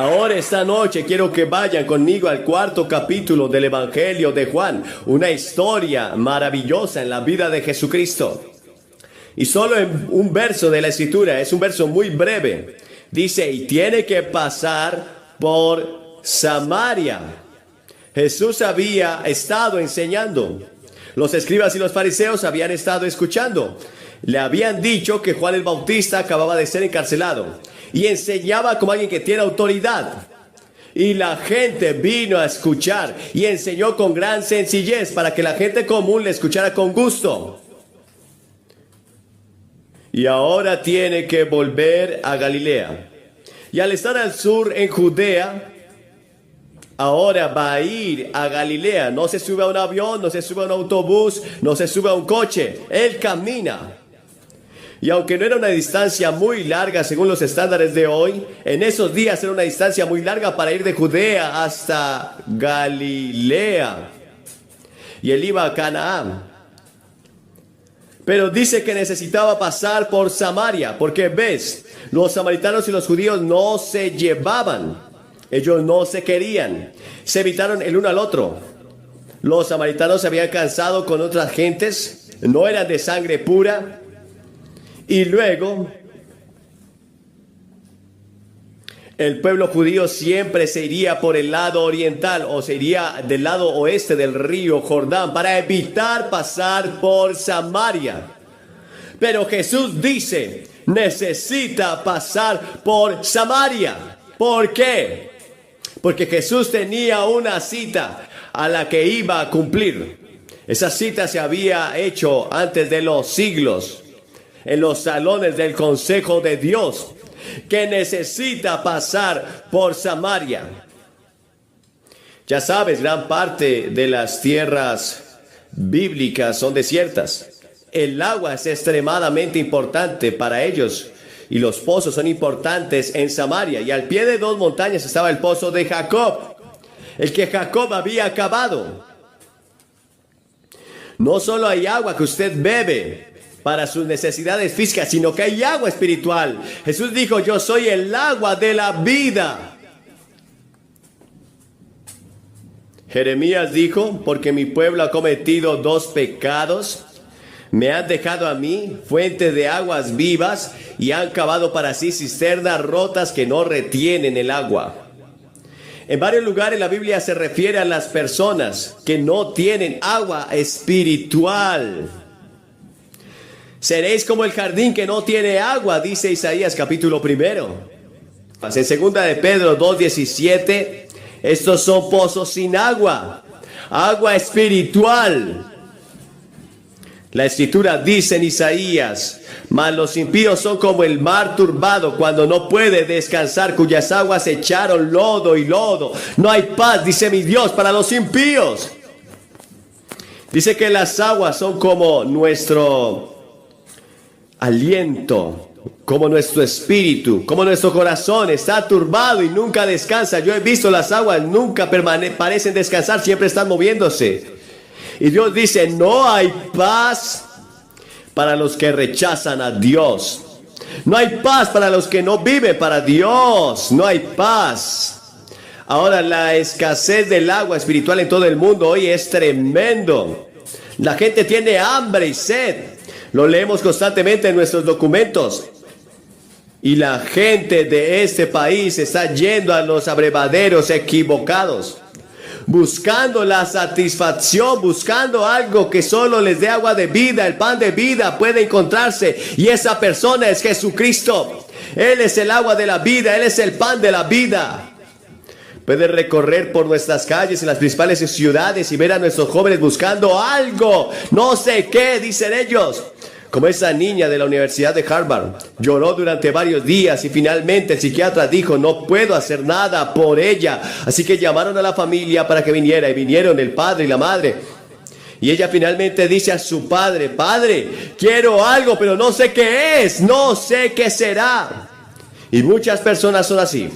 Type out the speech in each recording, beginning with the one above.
Ahora esta noche quiero que vayan conmigo al cuarto capítulo del Evangelio de Juan, una historia maravillosa en la vida de Jesucristo. Y solo en un verso de la Escritura, es un verso muy breve, dice, y tiene que pasar por Samaria. Jesús había estado enseñando. Los escribas y los fariseos habían estado escuchando. Le habían dicho que Juan el Bautista acababa de ser encarcelado y enseñaba como alguien que tiene autoridad. Y la gente vino a escuchar y enseñó con gran sencillez para que la gente común le escuchara con gusto. Y ahora tiene que volver a Galilea. Y al estar al sur en Judea, ahora va a ir a Galilea. No se sube a un avión, no se sube a un autobús, no se sube a un coche. Él camina. Y aunque no era una distancia muy larga según los estándares de hoy, en esos días era una distancia muy larga para ir de Judea hasta Galilea. Y él iba a Canaán. Pero dice que necesitaba pasar por Samaria, porque ves, los samaritanos y los judíos no se llevaban. Ellos no se querían. Se evitaron el uno al otro. Los samaritanos se habían cansado con otras gentes, no eran de sangre pura. Y luego, el pueblo judío siempre se iría por el lado oriental o se iría del lado oeste del río Jordán para evitar pasar por Samaria. Pero Jesús dice, necesita pasar por Samaria. ¿Por qué? Porque Jesús tenía una cita a la que iba a cumplir. Esa cita se había hecho antes de los siglos, en los salones del consejo de Dios, que necesita pasar por Samaria. Ya sabes, gran parte de las tierras bíblicas son desiertas. El agua es extremadamente importante para ellos y los pozos son importantes en Samaria. Y al pie de dos montañas estaba el pozo de Jacob, el que Jacob había cavado. No solo hay agua que usted bebe para sus necesidades físicas, sino que hay agua espiritual. Jesús dijo, yo soy el agua de la vida. Jeremías dijo, porque mi pueblo ha cometido dos pecados. Me han dejado a mí fuente de aguas vivas y han cavado para sí cisternas rotas que no retienen el agua. En varios lugares la Biblia se refiere a las personas que no tienen agua espiritual. Seréis como el jardín que no tiene agua, dice Isaías capítulo 1. En segunda de Pedro 2:17, estos son pozos sin agua, agua espiritual. La escritura dice en Isaías, mas los impíos son como el mar turbado cuando no puede descansar, cuyas aguas echaron lodo y lodo. No hay paz, dice mi Dios, para los impíos. Dice que las aguas son como nuestro aliento, como nuestro espíritu, como nuestro corazón está turbado y nunca descansa. Yo he visto las aguas, nunca parecen descansar, siempre están moviéndose. Y Dios dice, no hay paz para los que rechazan a Dios. No hay paz para los que no viven para Dios. No hay paz. Ahora, la escasez del agua espiritual en todo el mundo hoy es tremendo. La gente tiene hambre y sed. Lo leemos constantemente en nuestros documentos. Y la gente de este país está yendo a los abrevaderos equivocados, buscando la satisfacción, buscando algo que solo les dé agua de vida. El pan de vida puede encontrarse y esa persona es Jesucristo. Él es el agua de la vida, Él es el pan de la vida. Puede recorrer por nuestras calles en las principales ciudades y ver a nuestros jóvenes buscando algo, no sé qué, dicen ellos. Como esa niña de la Universidad de Harvard, lloró durante varios días y finalmente el psiquiatra dijo, no puedo hacer nada por ella. Así que llamaron a la familia para que viniera y vinieron el padre y la madre. Y ella finalmente dice a su padre, padre, quiero algo, pero no sé qué es, no sé qué será. Y muchas personas son así.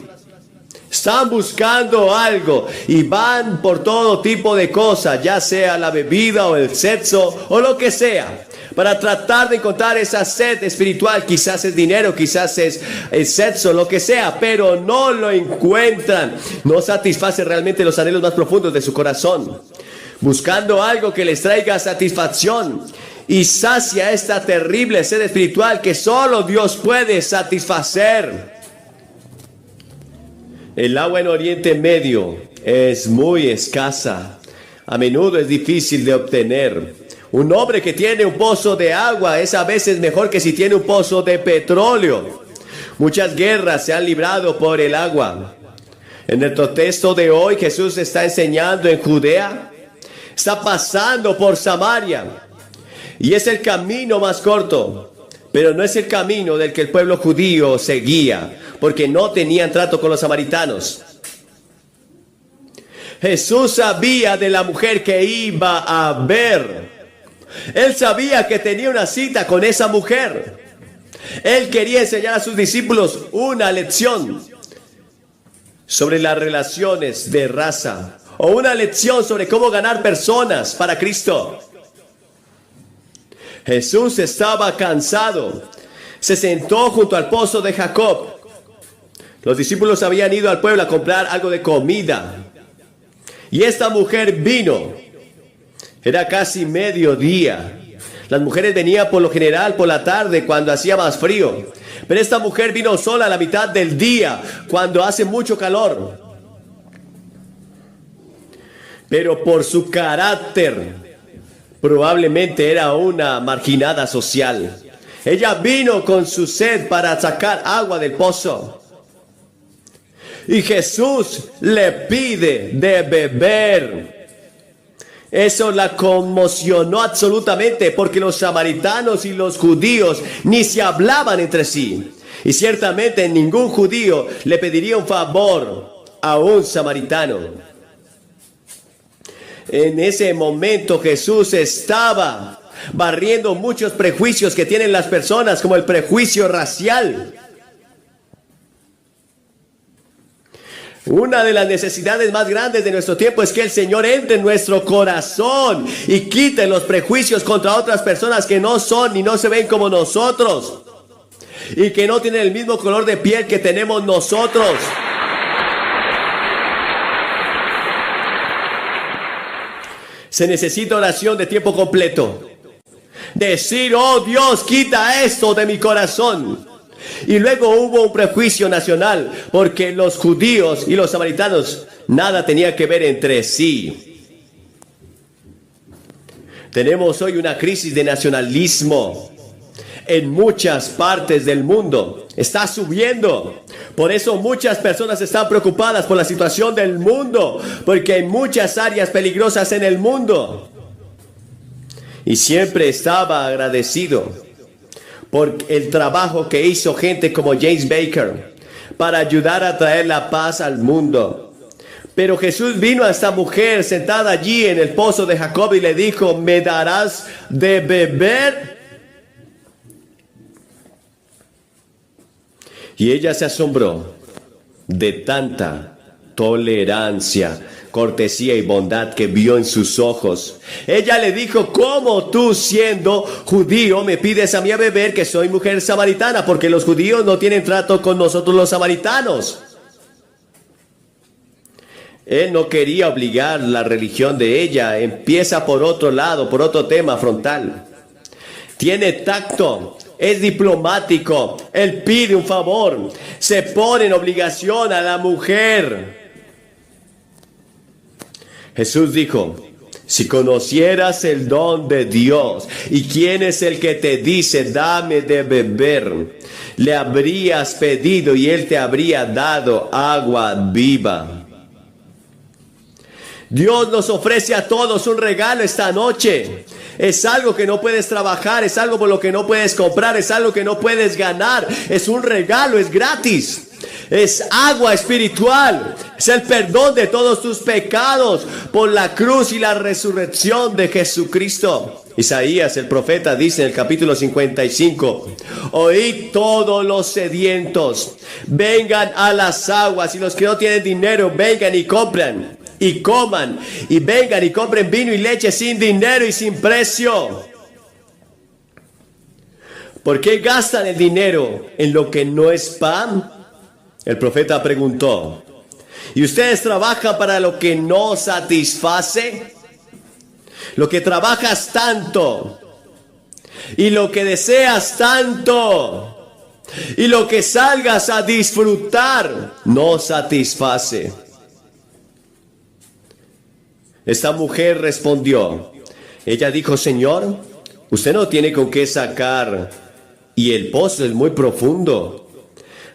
Están buscando algo y van por todo tipo de cosas, ya sea la bebida o el sexo o lo que sea, para tratar de encontrar esa sed espiritual. Quizás es dinero, quizás es sexo, lo que sea, pero no lo encuentran. No satisface realmente los anhelos más profundos de su corazón, buscando algo que les traiga satisfacción y sacia esta terrible sed espiritual que solo Dios puede satisfacer. El agua en Oriente Medio es muy escasa. A menudo es difícil de obtener. Un hombre que tiene un pozo de agua es a veces mejor que si tiene un pozo de petróleo. Muchas guerras se han librado por el agua. En el texto de hoy, Jesús está enseñando en Judea. Está pasando por Samaria. Y es el camino más corto. Pero no es el camino del que el pueblo judío seguía, porque no tenían trato con los samaritanos. Jesús sabía de la mujer que iba a ver. Él sabía que tenía una cita con esa mujer. Él quería enseñar a sus discípulos una lección sobre las relaciones de raza, o una lección sobre cómo ganar personas para Cristo. Jesús estaba cansado. Se sentó junto al pozo de Jacob. Los discípulos habían ido al pueblo a comprar algo de comida. Y esta mujer vino. Era casi mediodía. Las mujeres venían por lo general por la tarde cuando hacía más frío. Pero esta mujer vino sola a la mitad del día cuando hace mucho calor. Pero por su carácter, probablemente era una marginada social. Ella vino con su sed para sacar agua del pozo. Y Jesús le pide de beber. Eso la conmocionó absolutamente, porque los samaritanos y los judíos ni se hablaban entre sí. Y ciertamente ningún judío le pediría un favor a un samaritano. En ese momento Jesús estaba barriendo muchos prejuicios que tienen las personas, como el prejuicio racial. Una de las necesidades más grandes de nuestro tiempo es que el Señor entre en nuestro corazón y quite los prejuicios contra otras personas que no son y no se ven como nosotros, y que no tienen el mismo color de piel que tenemos nosotros. Se necesita oración de tiempo completo. Decir, oh Dios, quita esto de mi corazón. Y luego hubo un prejuicio nacional, porque los judíos y los samaritanos nada tenían que ver entre sí. Tenemos hoy una crisis de nacionalismo en muchas partes del mundo. Está subiendo. Por eso muchas personas están preocupadas por la situación del mundo, porque hay muchas áreas peligrosas en el mundo. Y siempre estaba agradecido por el trabajo que hizo gente como James Baker para ayudar a traer la paz al mundo. Pero Jesús vino a esta mujer sentada allí en el pozo de Jacob y le dijo, ¿me darás de beber? Y ella se asombró de tanta tolerancia, cortesía y bondad que vio en sus ojos. Ella le dijo, ¿cómo tú, siendo judío, me pides a mí a beber, que soy mujer samaritana? Porque los judíos no tienen trato con nosotros los samaritanos. Él no quería obligar la religión de ella. Empieza por otro lado, por otro tema frontal. Tiene tacto. Es diplomático. Él pide un favor. Se pone en obligación a la mujer. Jesús dijo, si conocieras el don de Dios y quién es el que te dice, dame de beber, le habrías pedido y él te habría dado agua viva. Dios nos ofrece a todos un regalo esta noche. Es algo que no puedes trabajar, es algo por lo que no puedes comprar, es algo que no puedes ganar. Es un regalo, es gratis. Es agua espiritual. Es el perdón de todos tus pecados por la cruz y la resurrección de Jesucristo. Isaías, el profeta, dice en el capítulo 55, oíd todos los sedientos, vengan a las aguas, y los que no tienen dinero, vengan y compran. Y coman, y vengan y compren vino y leche sin dinero y sin precio. ¿Por qué gastan el dinero en lo que no es pan? El profeta preguntó. ¿Y ustedes trabajan para lo que no satisface? Lo que trabajas tanto y lo que deseas tanto y lo que salgas a disfrutar no satisface. Esta mujer respondió. Ella dijo, Señor, usted no tiene con qué sacar y el pozo es muy profundo.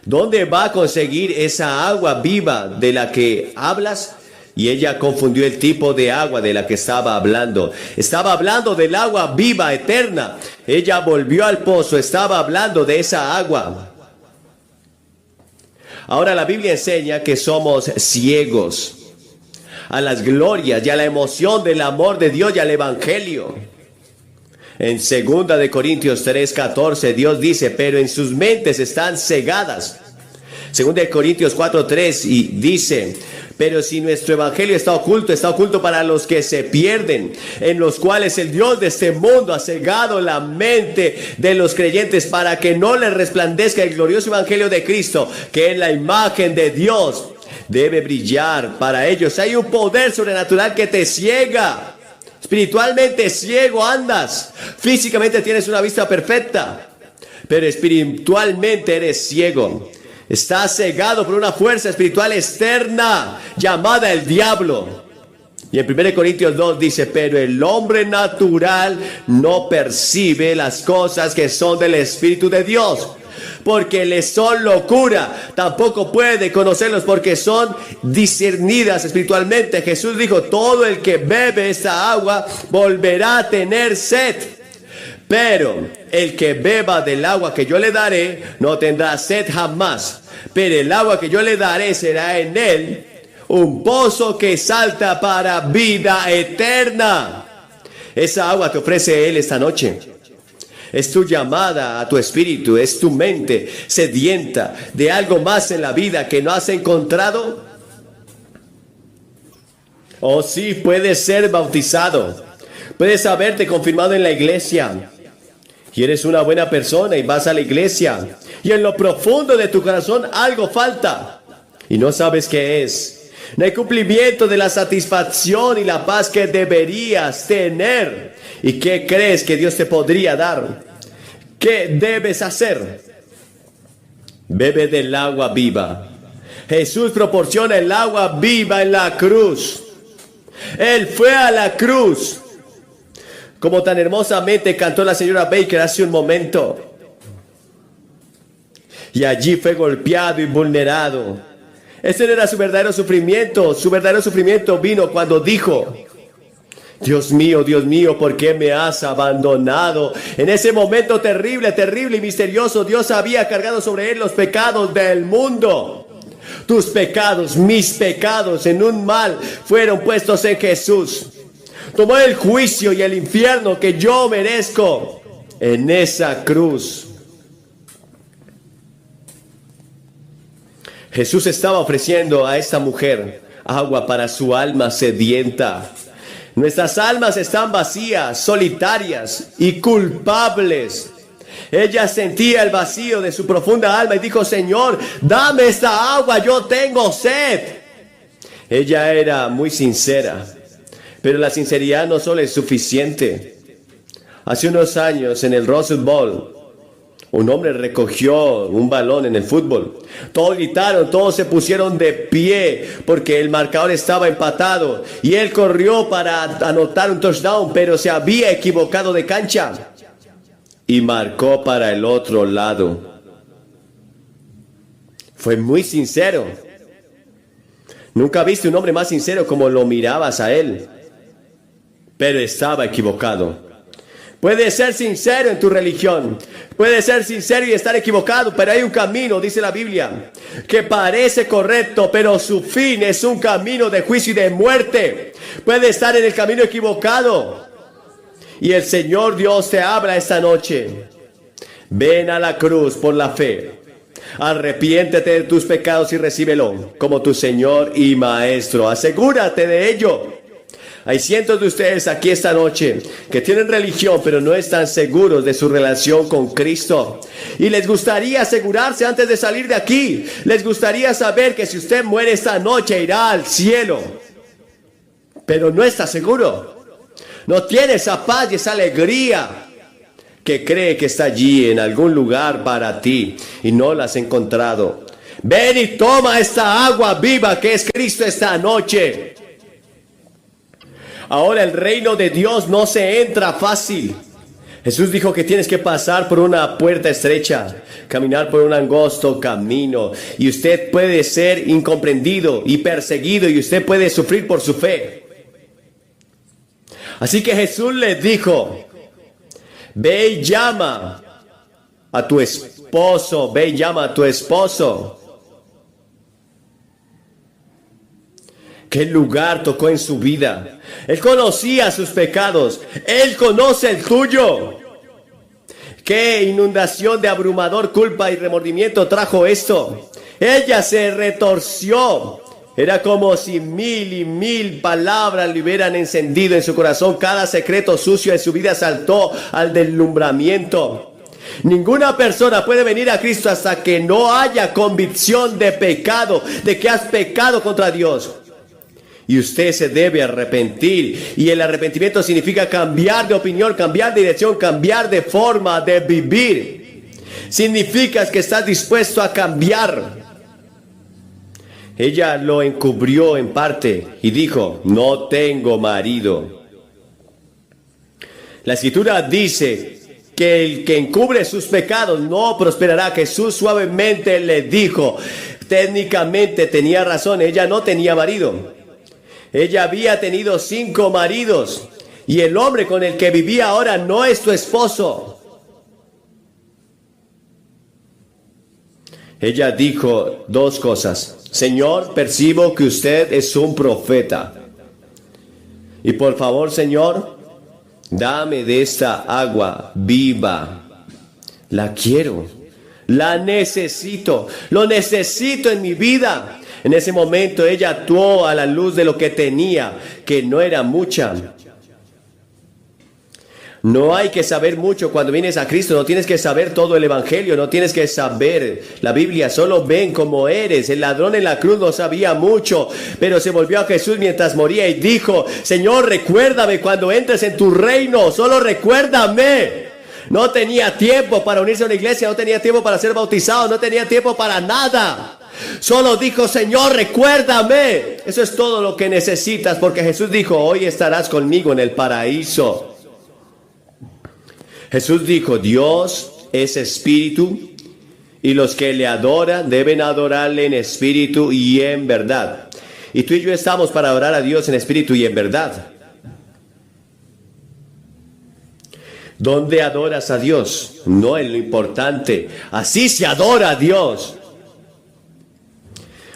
¿Dónde va a conseguir esa agua viva de la que hablas? Y ella confundió el tipo de agua de la que estaba hablando. Estaba hablando del agua viva, eterna. Ella volvió al pozo, estaba hablando de esa agua. Ahora la Biblia enseña que somos ciegos a las glorias y a la emoción del amor de Dios y al Evangelio. En 2 de Corintios 3:14 Dios dice, pero en sus mentes están cegadas. 2 de Corintios 4:3 y dice, pero si nuestro evangelio está oculto para los que se pierden, en los cuales el Dios de este mundo ha cegado la mente de los creyentes para que no les resplandezca el glorioso evangelio de Cristo, que es la imagen de Dios. Debe brillar para ellos. Hay un poder sobrenatural que te ciega. Espiritualmente ciego andas. Físicamente tienes una vista perfecta, pero espiritualmente eres ciego. Estás cegado por una fuerza espiritual externa llamada el diablo. Y en 1 Corintios 2 dice, pero el hombre natural no percibe las cosas que son del Espíritu de Dios, porque le son locura. Tampoco puede conocerlos porque son discernidas espiritualmente. Jesús dijo, todo el que bebe esta agua volverá a tener sed. Pero el que beba del agua que yo le daré no tendrá sed jamás. Pero el agua que yo le daré será en él un pozo que salta para vida eterna. Esa agua te ofrece él esta noche. Es tu llamada a tu espíritu, es tu mente sedienta de algo más en la vida que no has encontrado. Oh sí, puedes ser bautizado, puedes haberte confirmado en la iglesia y eres una buena persona y vas a la iglesia y en lo profundo de tu corazón algo falta y no sabes qué es. No hay cumplimiento de la satisfacción y la paz que deberías tener. ¿Y qué crees que Dios te podría dar? ¿Qué debes hacer? Bebe del agua viva. Jesús proporciona el agua viva en la cruz. Él fue a la cruz, como tan hermosamente cantó la señora Baker hace un momento. Y allí fue golpeado y vulnerado. Ese no era su verdadero sufrimiento. Su verdadero sufrimiento vino cuando dijo, Dios mío, ¿por qué me has abandonado? En ese momento terrible, terrible y misterioso, Dios había cargado sobre él los pecados del mundo. Tus pecados, mis pecados, en un mal fueron puestos en Jesús. Tomó el juicio y el infierno que yo merezco en esa cruz. Jesús estaba ofreciendo a esta mujer agua para su alma sedienta. Nuestras almas están vacías, solitarias y culpables. Ella sentía el vacío de su profunda alma y dijo, Señor, dame esta agua, yo tengo sed. Ella era muy sincera, pero la sinceridad no solo es suficiente. Hace unos años en el Rose Bowl, un hombre recogió un balón en el fútbol. Todos gritaron, todos se pusieron de pie porque el marcador estaba empatado. Y él corrió para anotar un touchdown, pero se había equivocado de cancha. Y marcó para el otro lado. Fue muy sincero. Nunca viste un hombre más sincero como lo mirabas a él. Pero estaba equivocado. Puedes ser sincero en tu religión. Puedes ser sincero y estar equivocado, pero hay un camino, dice la Biblia, que parece correcto, pero su fin es un camino de juicio y de muerte. Puedes estar en el camino equivocado. Y el Señor Dios te habla esta noche. Ven a la cruz por la fe. Arrepiéntete de tus pecados y recíbelo como tu Señor y Maestro. Asegúrate de ello. Hay cientos de ustedes aquí esta noche que tienen religión pero no están seguros de su relación con Cristo. Y les gustaría asegurarse antes de salir de aquí. Les gustaría saber que si usted muere esta noche irá al cielo. Pero no está seguro. No tiene esa paz y esa alegría que cree que está allí en algún lugar para ti y no la has encontrado. Ven y toma esta agua viva que es Cristo esta noche. Ahora el reino de Dios no se entra fácil. Jesús dijo que tienes que pasar por una puerta estrecha, caminar por un angosto camino. Y usted puede ser incomprendido y perseguido y usted puede sufrir por su fe. Así que Jesús le dijo, ve y llama a tu esposo, ve y llama a tu esposo. ¿Qué lugar tocó en su vida? Él conocía sus pecados. Él conoce el tuyo. ¿Qué inundación de abrumador culpa y remordimiento trajo esto? Ella se retorció. Era como si mil y mil palabras le hubieran encendido en su corazón. Cada secreto sucio de su vida saltó al deslumbramiento. Ninguna persona puede venir a Cristo hasta que no haya convicción de pecado, de que has pecado contra Dios. Y usted se debe arrepentir. Y el arrepentimiento significa cambiar de opinión, cambiar de dirección, cambiar de forma de vivir. Significa que estás dispuesto a cambiar. Ella lo encubrió en parte y dijo, no tengo marido. La escritura dice que el que encubre sus pecados no prosperará. Jesús suavemente le dijo, técnicamente tenía razón, ella no tenía marido. Ella había tenido 5 maridos y el hombre con el que vivía ahora no es tu esposo. Ella dijo 2 cosas. Señor, percibo que usted es un profeta. Y por favor, Señor, dame de esta agua viva. La quiero, la necesito, lo necesito en mi vida. En ese momento ella actuó a la luz de lo que tenía, que no era mucha. No hay que saber mucho cuando vienes a Cristo. No tienes que saber todo el evangelio. No tienes que saber la Biblia. Solo ven cómo eres. El ladrón en la cruz no sabía mucho, pero se volvió a Jesús mientras moría y dijo, Señor, recuérdame cuando entres en tu reino. Solo recuérdame. No tenía tiempo para unirse a una iglesia. No tenía tiempo para ser bautizado. No tenía tiempo para nada. Solo dijo, Señor, recuérdame. Eso es todo lo que necesitas, porque Jesús dijo, hoy estarás conmigo en el paraíso. Jesús dijo, Dios es espíritu y los que le adoran deben adorarle en espíritu y en verdad. Y tú y yo estamos para adorar a Dios en espíritu y en verdad. ¿Dónde adoras a Dios? No es lo importante. Así se adora a Dios.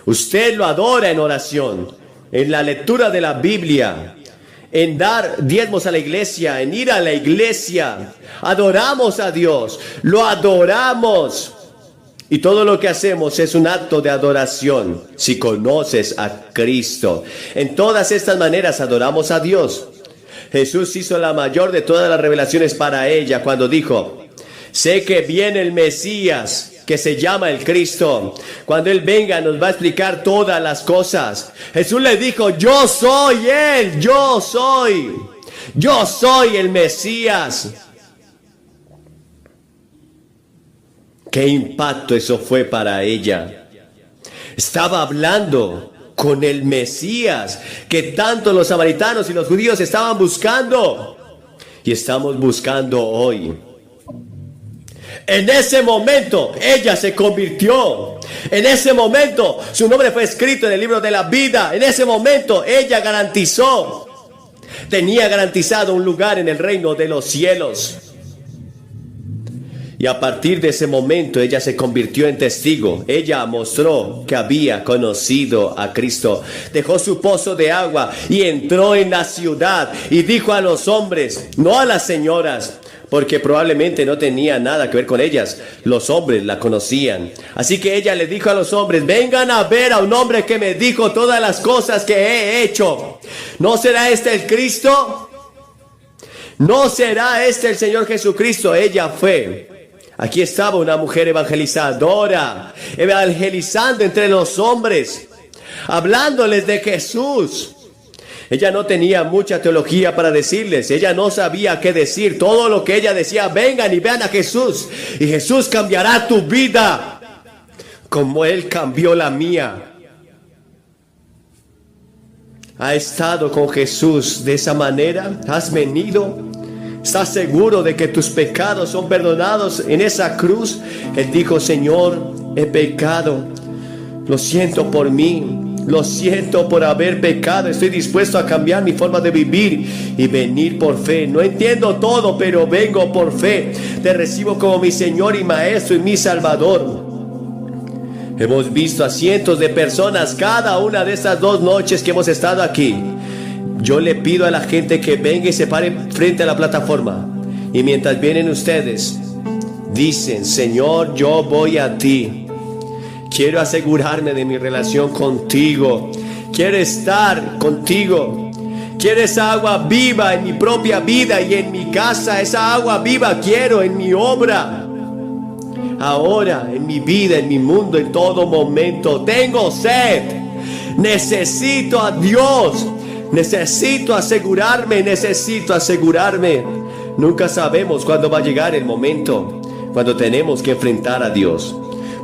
Usted lo adora en oración, en la lectura de la Biblia, en dar diezmos a la iglesia, en ir a la iglesia. Adoramos a Dios, lo adoramos. Y todo lo que hacemos es un acto de adoración, si conoces a Cristo. En todas estas maneras adoramos a Dios. Jesús hizo la mayor de todas las revelaciones para ella cuando dijo, sé que viene el Mesías, que se llama el Cristo. Cuando Él venga nos va a explicar todas las cosas. Jesús le dijo, yo soy Él, yo soy el Mesías. ¿Qué impacto eso fue para ella? Estaba hablando con el Mesías que tanto los samaritanos y los judíos estaban buscando y estamos buscando hoy. En ese momento ella se convirtió. En ese momento su nombre fue escrito en el libro de la vida. En ese momento ella tenía garantizado un lugar en el reino de los cielos. Y a partir de ese momento ella se convirtió en testigo. Ella mostró que había conocido a Cristo. Dejó su pozo de agua y entró en la ciudad y dijo a los hombres, no a las señoras, porque probablemente no tenía nada que ver con ellas. Los hombres la conocían. Así que ella le dijo a los hombres: vengan a ver a un hombre que me dijo todas las cosas que he hecho. ¿No será este el Cristo? ¿No será este el Señor Jesucristo? Ella fue. Aquí estaba una mujer evangelizadora, evangelizando entre los hombres, hablándoles de Jesús. Ella no tenía mucha teología para decirles. Ella no sabía qué decir. Todo lo que ella decía: vengan y vean a Jesús, y Jesús cambiará tu vida como Él cambió la mía. ¿Ha estado con Jesús de esa manera? ¿Has venido? ¿Estás seguro de que tus pecados son perdonados en esa cruz? Él dijo: Señor, he pecado. Lo siento por mí. Lo siento por haber pecado. Estoy dispuesto a cambiar mi forma de vivir y venir por fe. No entiendo todo, pero vengo por fe. Te recibo como mi Señor y Maestro y mi Salvador. Hemos visto a cientos de personas cada una de estas 2 noches que hemos estado aquí. Yo le pido a la gente que venga y se pare frente a la plataforma. Y mientras vienen ustedes, dicen: Señor, yo voy a ti. Quiero asegurarme de mi relación contigo. Quiero estar contigo. Quiero esa agua viva en mi propia vida y en mi casa. Esa agua viva quiero en mi obra. Ahora, en mi vida, en mi mundo, en todo momento. Tengo sed. Necesito a Dios. Necesito asegurarme. Nunca sabemos cuándo va a llegar el momento, cuando tenemos que enfrentar a Dios.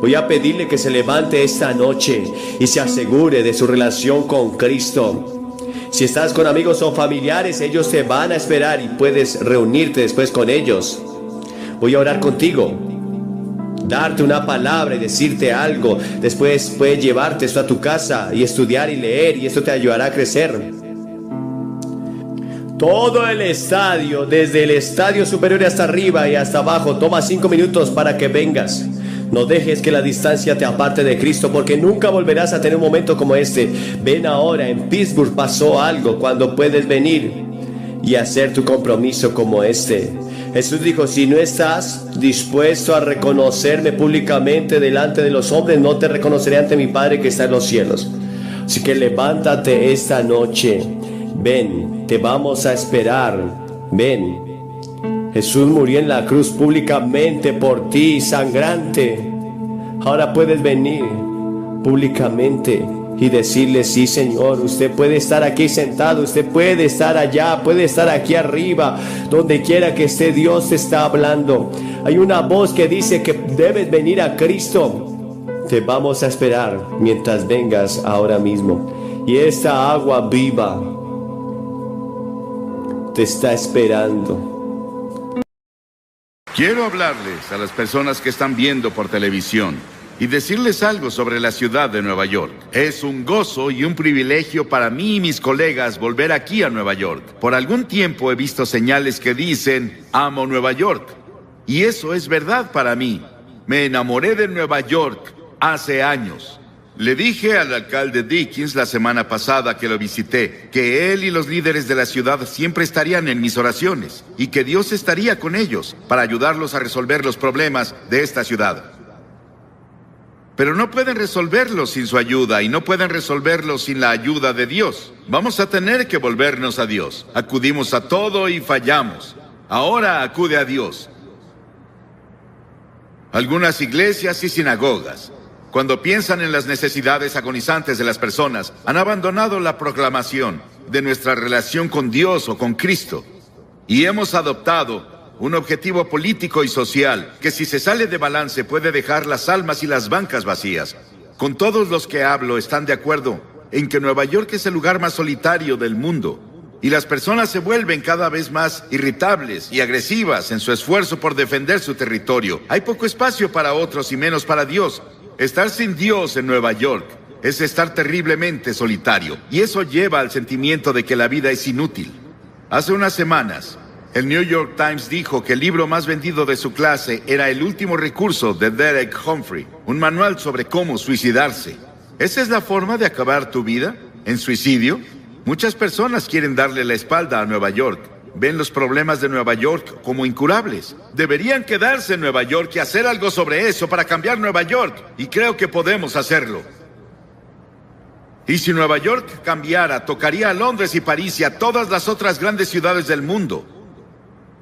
Voy a pedirle que se levante esta noche y se asegure de su relación con Cristo. Si estás con amigos o familiares, ellos te van a esperar y puedes reunirte después con ellos. Voy a orar contigo, darte una palabra y decirte algo. Después puedes llevarte esto a tu casa y estudiar y leer, y esto te ayudará a crecer. Todo el estadio, desde el estadio superior hasta arriba y hasta abajo, toma 5 minutos para que vengas. No dejes que la distancia te aparte de Cristo, porque nunca volverás a tener un momento como este. Ven ahora. En Pittsburgh pasó algo cuando puedes venir y hacer tu compromiso como este. Jesús dijo: si no estás dispuesto a reconocerme públicamente delante de los hombres, no te reconoceré ante mi Padre que está en los cielos. Así que levántate esta noche. Ven, te vamos a esperar. Ven. Jesús murió en la cruz públicamente por ti, sangrante. Ahora puedes venir públicamente y decirle: sí, Señor, usted puede estar aquí sentado, usted puede estar allá, puede estar aquí arriba, donde quiera que esté. Dios te está hablando. Hay una voz que dice que debes venir a Cristo. Te vamos a esperar mientras vengas ahora mismo. Y esta agua viva te está esperando. Quiero hablarles a las personas que están viendo por televisión y decirles algo sobre la ciudad de Nueva York. Es un gozo y un privilegio para mí y mis colegas volver aquí a Nueva York. Por algún tiempo he visto señales que dicen: amo Nueva York. Y eso es verdad para mí. Me enamoré de Nueva York hace años. Le dije al alcalde Dickens la semana pasada que lo visité, que él y los líderes de la ciudad siempre estarían en mis oraciones y que Dios estaría con ellos para ayudarlos a resolver los problemas de esta ciudad. Pero no pueden resolverlos sin su ayuda y no pueden resolverlos sin la ayuda de Dios. Vamos a tener que volvernos a Dios. Acudimos a todo y fallamos. Ahora acude a Dios. Algunas iglesias y sinagogas, cuando piensan en las necesidades agonizantes de las personas, han abandonado la proclamación de nuestra relación con Dios o con Cristo. Y hemos adoptado un objetivo político y social que, si se sale de balance, puede dejar las almas y las bancas vacías. Con todos los que hablo están de acuerdo en que Nueva York es el lugar más solitario del mundo. Y las personas se vuelven cada vez más irritables y agresivas en su esfuerzo por defender su territorio. Hay poco espacio para otros y menos para Dios. Estar sin Dios en Nueva York es estar terriblemente solitario, y eso lleva al sentimiento de que la vida es inútil. Hace unas semanas, el New York Times dijo que el libro más vendido de su clase era El último recurso de Derek Humphrey, un manual sobre cómo suicidarse. ¿Esa es la forma de acabar tu vida? ¿En suicidio? Muchas personas quieren darle la espalda a Nueva York ven los problemas de Nueva York como incurables. Deberían quedarse en Nueva York y hacer algo sobre eso para cambiar Nueva York. Y creo que podemos hacerlo. Y si Nueva York cambiara, tocaría a Londres y París y a todas las otras grandes ciudades del mundo.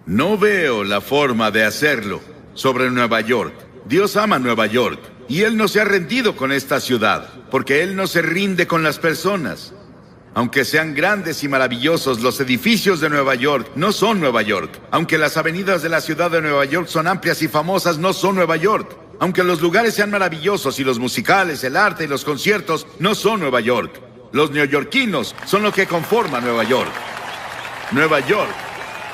No veo la forma de hacerlo sobre Nueva York. Dios ama Nueva York y Él no se ha rendido con esta ciudad, porque Él no se rinde con las personas. Aunque sean grandes y maravillosos, los edificios de Nueva York no son Nueva York. Aunque las avenidas de la ciudad de Nueva York son amplias y famosas, no son Nueva York. Aunque los lugares sean maravillosos y los musicales, el arte y los conciertos no son Nueva York. Los neoyorquinos son lo que conforma Nueva York. Nueva York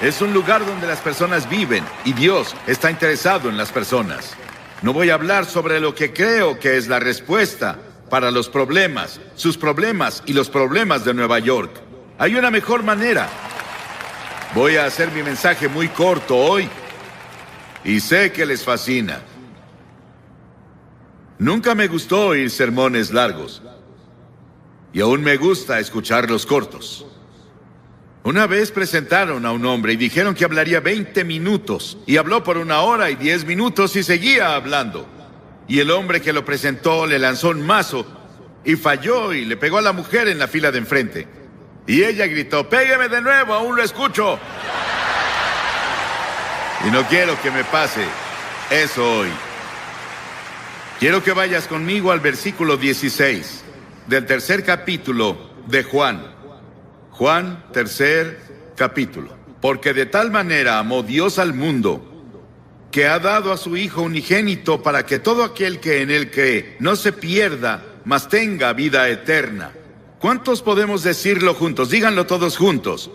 es un lugar donde las personas viven y Dios está interesado en las personas. No voy a hablar sobre lo que creo que es la respuesta para los problemas, sus problemas y los problemas de Nueva York. Hay una mejor manera. Voy a hacer mi mensaje muy corto hoy y sé que les fascina. Nunca me gustó oír sermones largos y aún me gusta escucharlos cortos. Una vez presentaron a un hombre y dijeron que hablaría 20 minutos y habló por 1 hora y 10 minutos y seguía hablando. Y el hombre que lo presentó le lanzó un mazo y falló y le pegó a la mujer en la fila de enfrente. Y ella gritó: "Pégueme de nuevo, aún lo escucho". Y no quiero que me pase eso hoy. Quiero que vayas conmigo al versículo 16 del 3er capítulo de Juan. Juan, 3er capítulo. Porque de tal manera amó Dios al mundo, que ha dado a su Hijo unigénito para que todo aquel que en Él cree no se pierda, mas tenga vida eterna. ¿Cuántos podemos decirlo juntos? Díganlo todos juntos.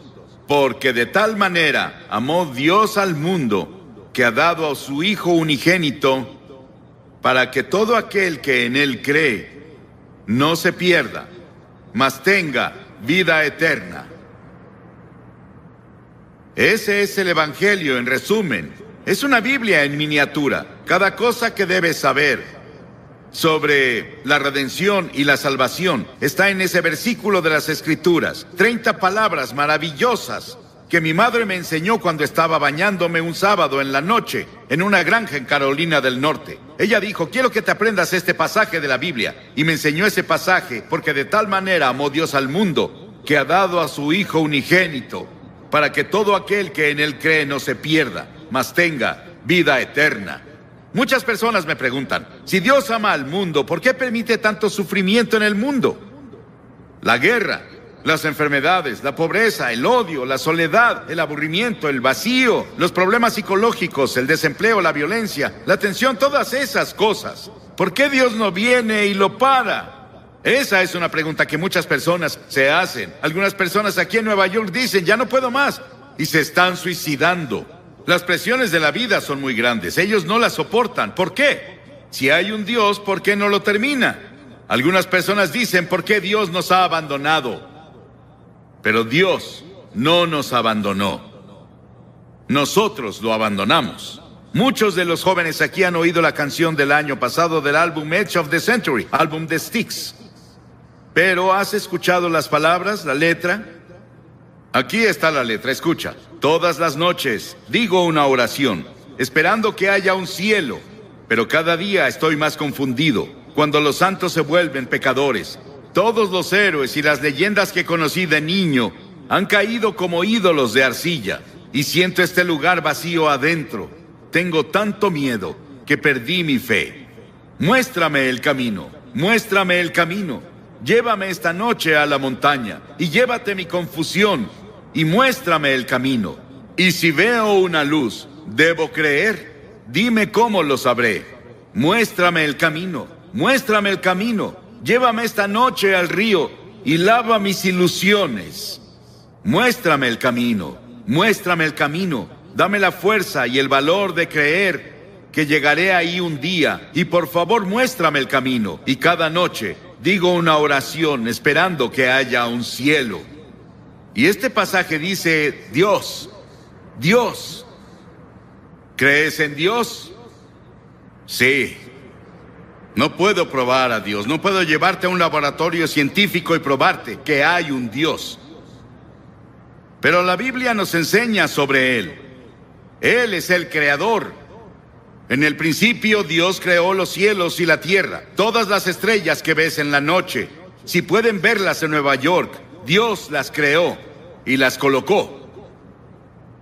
Porque de tal manera amó Dios al mundo, que ha dado a su Hijo unigénito, para que todo aquel que en Él cree no se pierda, mas tenga vida eterna. Ese es el Evangelio en resumen. Es una Biblia en miniatura. Cada cosa que debes saber sobre la redención y la salvación está en ese versículo de las Escrituras. 30 palabras maravillosas que mi madre me enseñó cuando estaba bañándome un sábado en la noche en una granja en Carolina del Norte. Ella dijo: "Quiero que te aprendas este pasaje de la Biblia". Y me enseñó ese pasaje porque de tal manera amó Dios al mundo, que ha dado a su Hijo unigénito, para que todo aquel que en Él cree no se pierda, mas tenga vida eterna. Muchas personas me preguntan: si Dios ama al mundo, ¿por qué permite tanto sufrimiento en el mundo? La guerra, las enfermedades, la pobreza, el odio, la soledad, el aburrimiento, el vacío, los problemas psicológicos, el desempleo, la violencia, la tensión, todas esas cosas. ¿Por qué Dios no viene y lo para? Esa es una pregunta que muchas personas se hacen. Algunas personas aquí en Nueva York dicen: "Ya no puedo más", y se están suicidando. Las presiones de la vida son muy grandes. Ellos no las soportan. ¿Por qué? Si hay un Dios, ¿por qué no lo termina? Algunas personas dicen: ¿por qué Dios nos ha abandonado? Pero Dios no nos abandonó. Nosotros lo abandonamos. Muchos de los jóvenes aquí han oído la canción del año pasado del álbum Edge of the Century, álbum de Styx. Pero ¿has escuchado las palabras, la letra? Aquí está la letra, escucha. Todas las noches digo una oración, esperando que haya un cielo, pero cada día estoy más confundido. Cuando los santos se vuelven pecadores, todos los héroes y las leyendas que conocí de niño han caído como ídolos de arcilla, y siento este lugar vacío adentro. Tengo tanto miedo que perdí mi fe. Muéstrame el camino, muéstrame el camino. Llévame esta noche a la montaña y llévate mi confusión y muéstrame el camino. Y si veo una luz, ¿debo creer? Dime cómo lo sabré. Muéstrame el camino, muéstrame el camino. Llévame esta noche al río y lava mis ilusiones. Muéstrame el camino, muéstrame el camino. Dame la fuerza y el valor de creer que llegaré ahí un día. Y por favor, muéstrame el camino. Y cada noche digo una oración esperando que haya un cielo. Y este pasaje dice: Dios, Dios. ¿Crees en Dios? Sí. No puedo probar a Dios. No puedo llevarte a un laboratorio científico y probarte que hay un Dios. Pero la Biblia nos enseña sobre Él. Él es el creador. En el principio Dios creó los cielos y la tierra. Todas las estrellas que ves en la noche, si pueden verlas en Nueva York, Dios las creó y las colocó.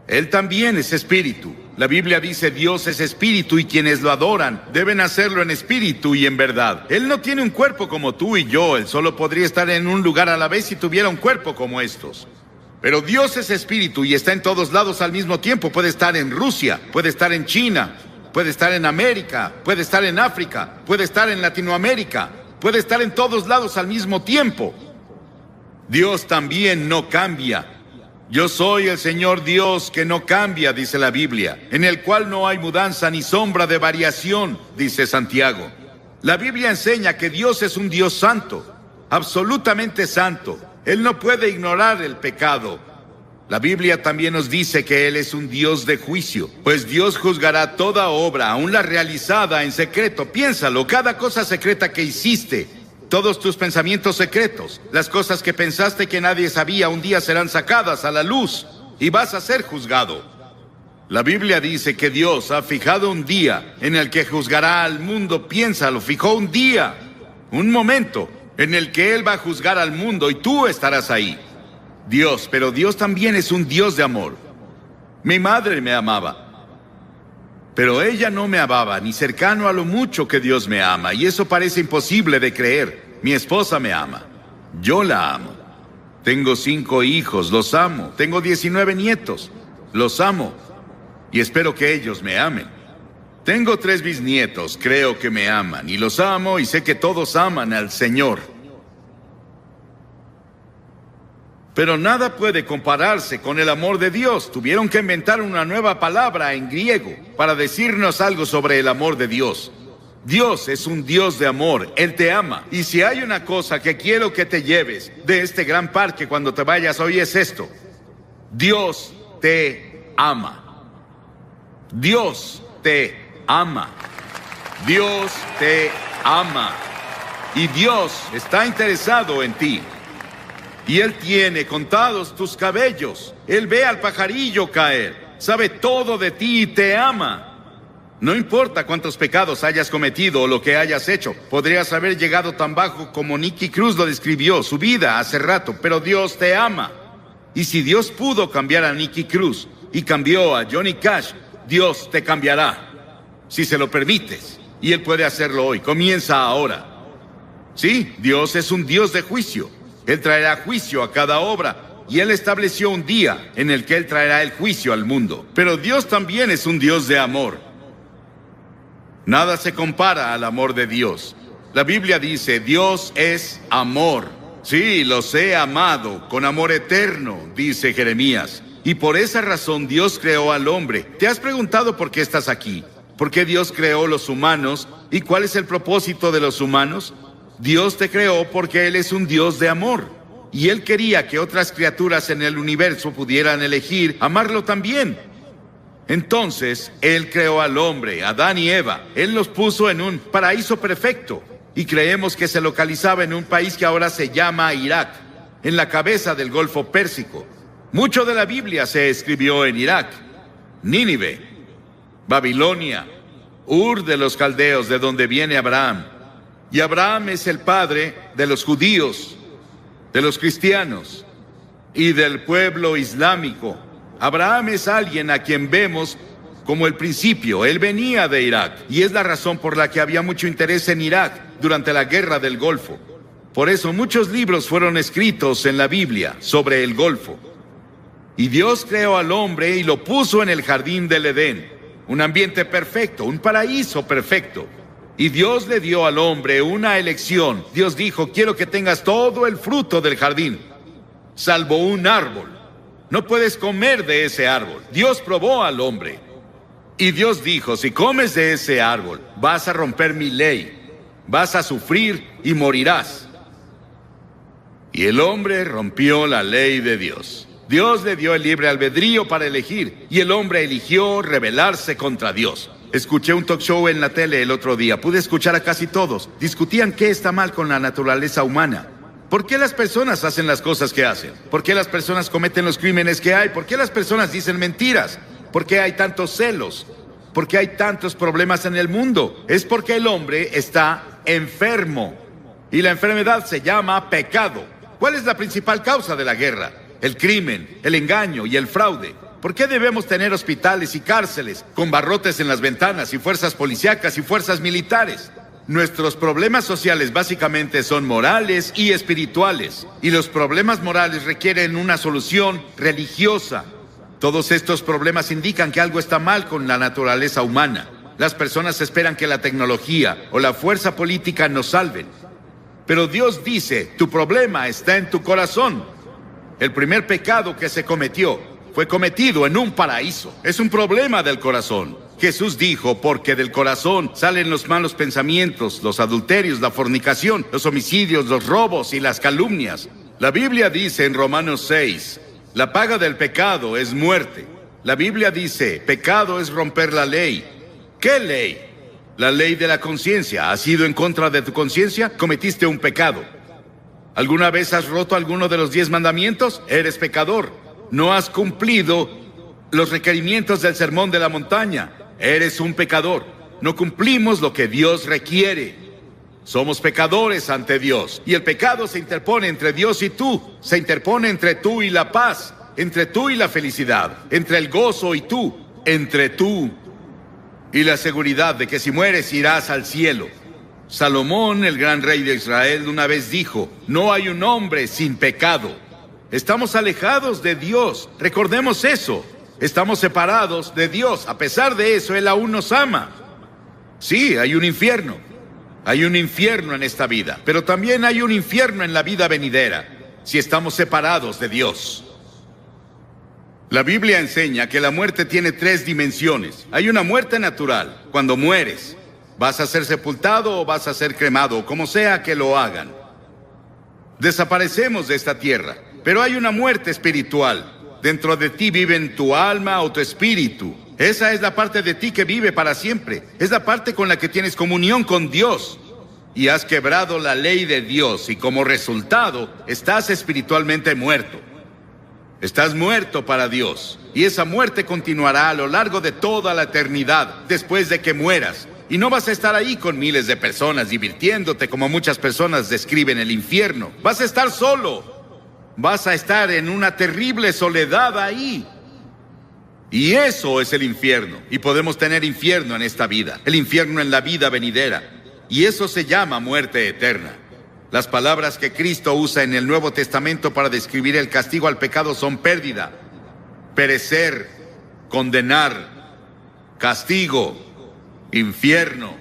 Él también es espíritu. La Biblia dice Dios es espíritu y quienes lo adoran deben hacerlo en espíritu y en verdad. Él no tiene un cuerpo como tú y yo. Él solo podría estar en un lugar a la vez si tuviera un cuerpo como estos. Pero Dios es espíritu y está en todos lados al mismo tiempo. Puede estar en Rusia, puede estar en China, puede estar en América, puede estar en África, puede estar en Latinoamérica, puede estar en todos lados al mismo tiempo. Dios también no cambia. Yo soy el Señor Dios que no cambia, dice la Biblia, en el cual no hay mudanza ni sombra de variación, dice Santiago. La Biblia enseña que Dios es un Dios santo, absolutamente santo. Él no puede ignorar el pecado. La Biblia también nos dice que Él es un Dios de juicio, pues Dios juzgará toda obra, aun la realizada en secreto. Piénsalo, cada cosa secreta que hiciste, todos tus pensamientos secretos, las cosas que pensaste que nadie sabía, un día serán sacadas a la luz y vas a ser juzgado. La Biblia dice que Dios ha fijado un día en el que juzgará al mundo. Piénsalo, fijó un día, un momento en el que Él va a juzgar al mundo y tú estarás ahí. Dios, pero Dios también es un Dios de amor. Mi madre me amaba, pero ella no me amaba ni cercano a lo mucho que Dios me ama, y eso parece imposible de creer. Mi esposa me ama, yo la amo. Tengo 5 hijos, los amo. Tengo 19 nietos, los amo, y espero que ellos me amen. Tengo 3 bisnietos, creo que me aman, y los amo, y sé que todos aman al Señor. Pero nada puede compararse con el amor de Dios. Tuvieron que inventar una nueva palabra en griego para decirnos algo sobre el amor de Dios. Dios es un Dios de amor. Él te ama. Y si hay una cosa que quiero que te lleves de este gran parque cuando te vayas hoy, es esto: Dios te ama. Dios te ama. Dios te ama. Y Dios está interesado en ti. Y Él tiene contados tus cabellos. Él ve al pajarillo caer. Sabe todo de ti y te ama. No importa cuántos pecados hayas cometido o lo que hayas hecho. Podrías haber llegado tan bajo como Nicky Cruz lo describió, su vida hace rato, pero Dios te ama. Y si Dios pudo cambiar a Nicky Cruz y cambió a Johnny Cash, Dios te cambiará, si se lo permites. Y Él puede hacerlo hoy. Comienza ahora. Sí, Dios es un Dios de juicio. Él traerá juicio a cada obra, y Él estableció un día en el que Él traerá el juicio al mundo. Pero Dios también es un Dios de amor. Nada se compara al amor de Dios. La Biblia dice, Dios es amor. Sí, los he amado con amor eterno, dice Jeremías. Y por esa razón Dios creó al hombre. ¿Te has preguntado por qué estás aquí? ¿Por qué Dios creó los humanos? ¿Y cuál es el propósito de los humanos? Dios te creó porque Él es un Dios de amor. Y Él quería que otras criaturas en el universo pudieran elegir amarlo también. Entonces, Él creó al hombre, Adán y Eva. Él los puso en un paraíso perfecto. Y creemos que se localizaba en un país que ahora se llama Irak, en la cabeza del Golfo Pérsico. Mucho de la Biblia se escribió en Irak, Nínive, Babilonia, Ur de los Caldeos, de donde viene Abraham. Y Abraham es el padre de los judíos, de los cristianos y del pueblo islámico. Abraham es alguien a quien vemos como el principio. Él venía de Irak y es la razón por la que había mucho interés en Irak durante la guerra del Golfo. Por eso muchos libros fueron escritos en la Biblia sobre el Golfo. Y Dios creó al hombre y lo puso en el jardín del Edén, un ambiente perfecto, un paraíso perfecto. Y Dios le dio al hombre una elección. Dios dijo, quiero que tengas todo el fruto del jardín, salvo un árbol. No puedes comer de ese árbol. Dios probó al hombre. Y Dios dijo, si comes de ese árbol, vas a romper mi ley, vas a sufrir y morirás. Y el hombre rompió la ley de Dios. Dios le dio el libre albedrío para elegir, y el hombre eligió rebelarse contra Dios. Escuché un talk show en la tele el otro día. Pude escuchar a casi todos. Discutían qué está mal con la naturaleza humana. ¿Por qué las personas hacen las cosas que hacen? ¿Por qué las personas cometen los crímenes que hay? ¿Por qué las personas dicen mentiras? ¿Por qué hay tantos celos? ¿Por qué hay tantos problemas en el mundo? Es porque el hombre está enfermo. Y la enfermedad se llama pecado. ¿Cuál es la principal causa de la guerra? El crimen, el engaño y el fraude. ¿Por qué debemos tener hospitales y cárceles con barrotes en las ventanas y fuerzas policíacas y fuerzas militares? Nuestros problemas sociales básicamente son morales y espirituales. Y los problemas morales requieren una solución religiosa. Todos estos problemas indican que algo está mal con la naturaleza humana. Las personas esperan que la tecnología o la fuerza política nos salven. Pero Dios dice, tu problema está en tu corazón. El primer pecado que se cometió fue cometido en un paraíso. Es un problema del corazón. Jesús dijo, porque del corazón salen los malos pensamientos, los adulterios, la fornicación, los homicidios, los robos y las calumnias. La Biblia dice en Romanos 6, la paga del pecado es muerte. La Biblia dice, pecado es romper la ley. ¿Qué ley? La ley de la conciencia. ¿Has ido en contra de tu conciencia? Cometiste un pecado. ¿Alguna vez has roto alguno de los 10 mandamientos? Eres pecador. No has cumplido los requerimientos del sermón de la montaña. Eres un pecador. No cumplimos lo que Dios requiere. Somos pecadores ante Dios. Y el pecado se interpone entre Dios y tú. Se interpone entre tú y la paz. Entre tú y la felicidad. Entre el gozo y tú. Entre tú y la seguridad de que si mueres irás al cielo. Salomón, el gran rey de Israel, una vez dijo, no hay un hombre sin pecado. Estamos alejados de Dios. Recordemos eso. Estamos separados de Dios. A pesar de eso, Él aún nos ama. Sí, hay un infierno. Hay un infierno en esta vida. Pero también hay un infierno en la vida venidera, si estamos separados de Dios. La Biblia enseña que la muerte tiene 3 dimensiones. Hay una muerte natural. Cuando mueres, vas a ser sepultado o vas a ser cremado, como sea que lo hagan. Desaparecemos de esta tierra. Pero hay una muerte espiritual. Dentro de ti viven tu alma o tu espíritu. Esa es la parte de ti que vive para siempre. Es la parte con la que tienes comunión con Dios. Y has quebrado la ley de Dios y como resultado estás espiritualmente muerto. Estás muerto para Dios. Y esa muerte continuará a lo largo de toda la eternidad después de que mueras. Y no vas a estar ahí con miles de personas divirtiéndote como muchas personas describen el infierno. Vas a estar solo. Vas a estar en una terrible soledad ahí. Y eso es el infierno. Y podemos tener infierno en esta vida. El infierno en la vida venidera. Y eso se llama muerte eterna. Las palabras que Cristo usa en el Nuevo Testamento para describir el castigo al pecado son pérdida, perecer, condenar, castigo, infierno.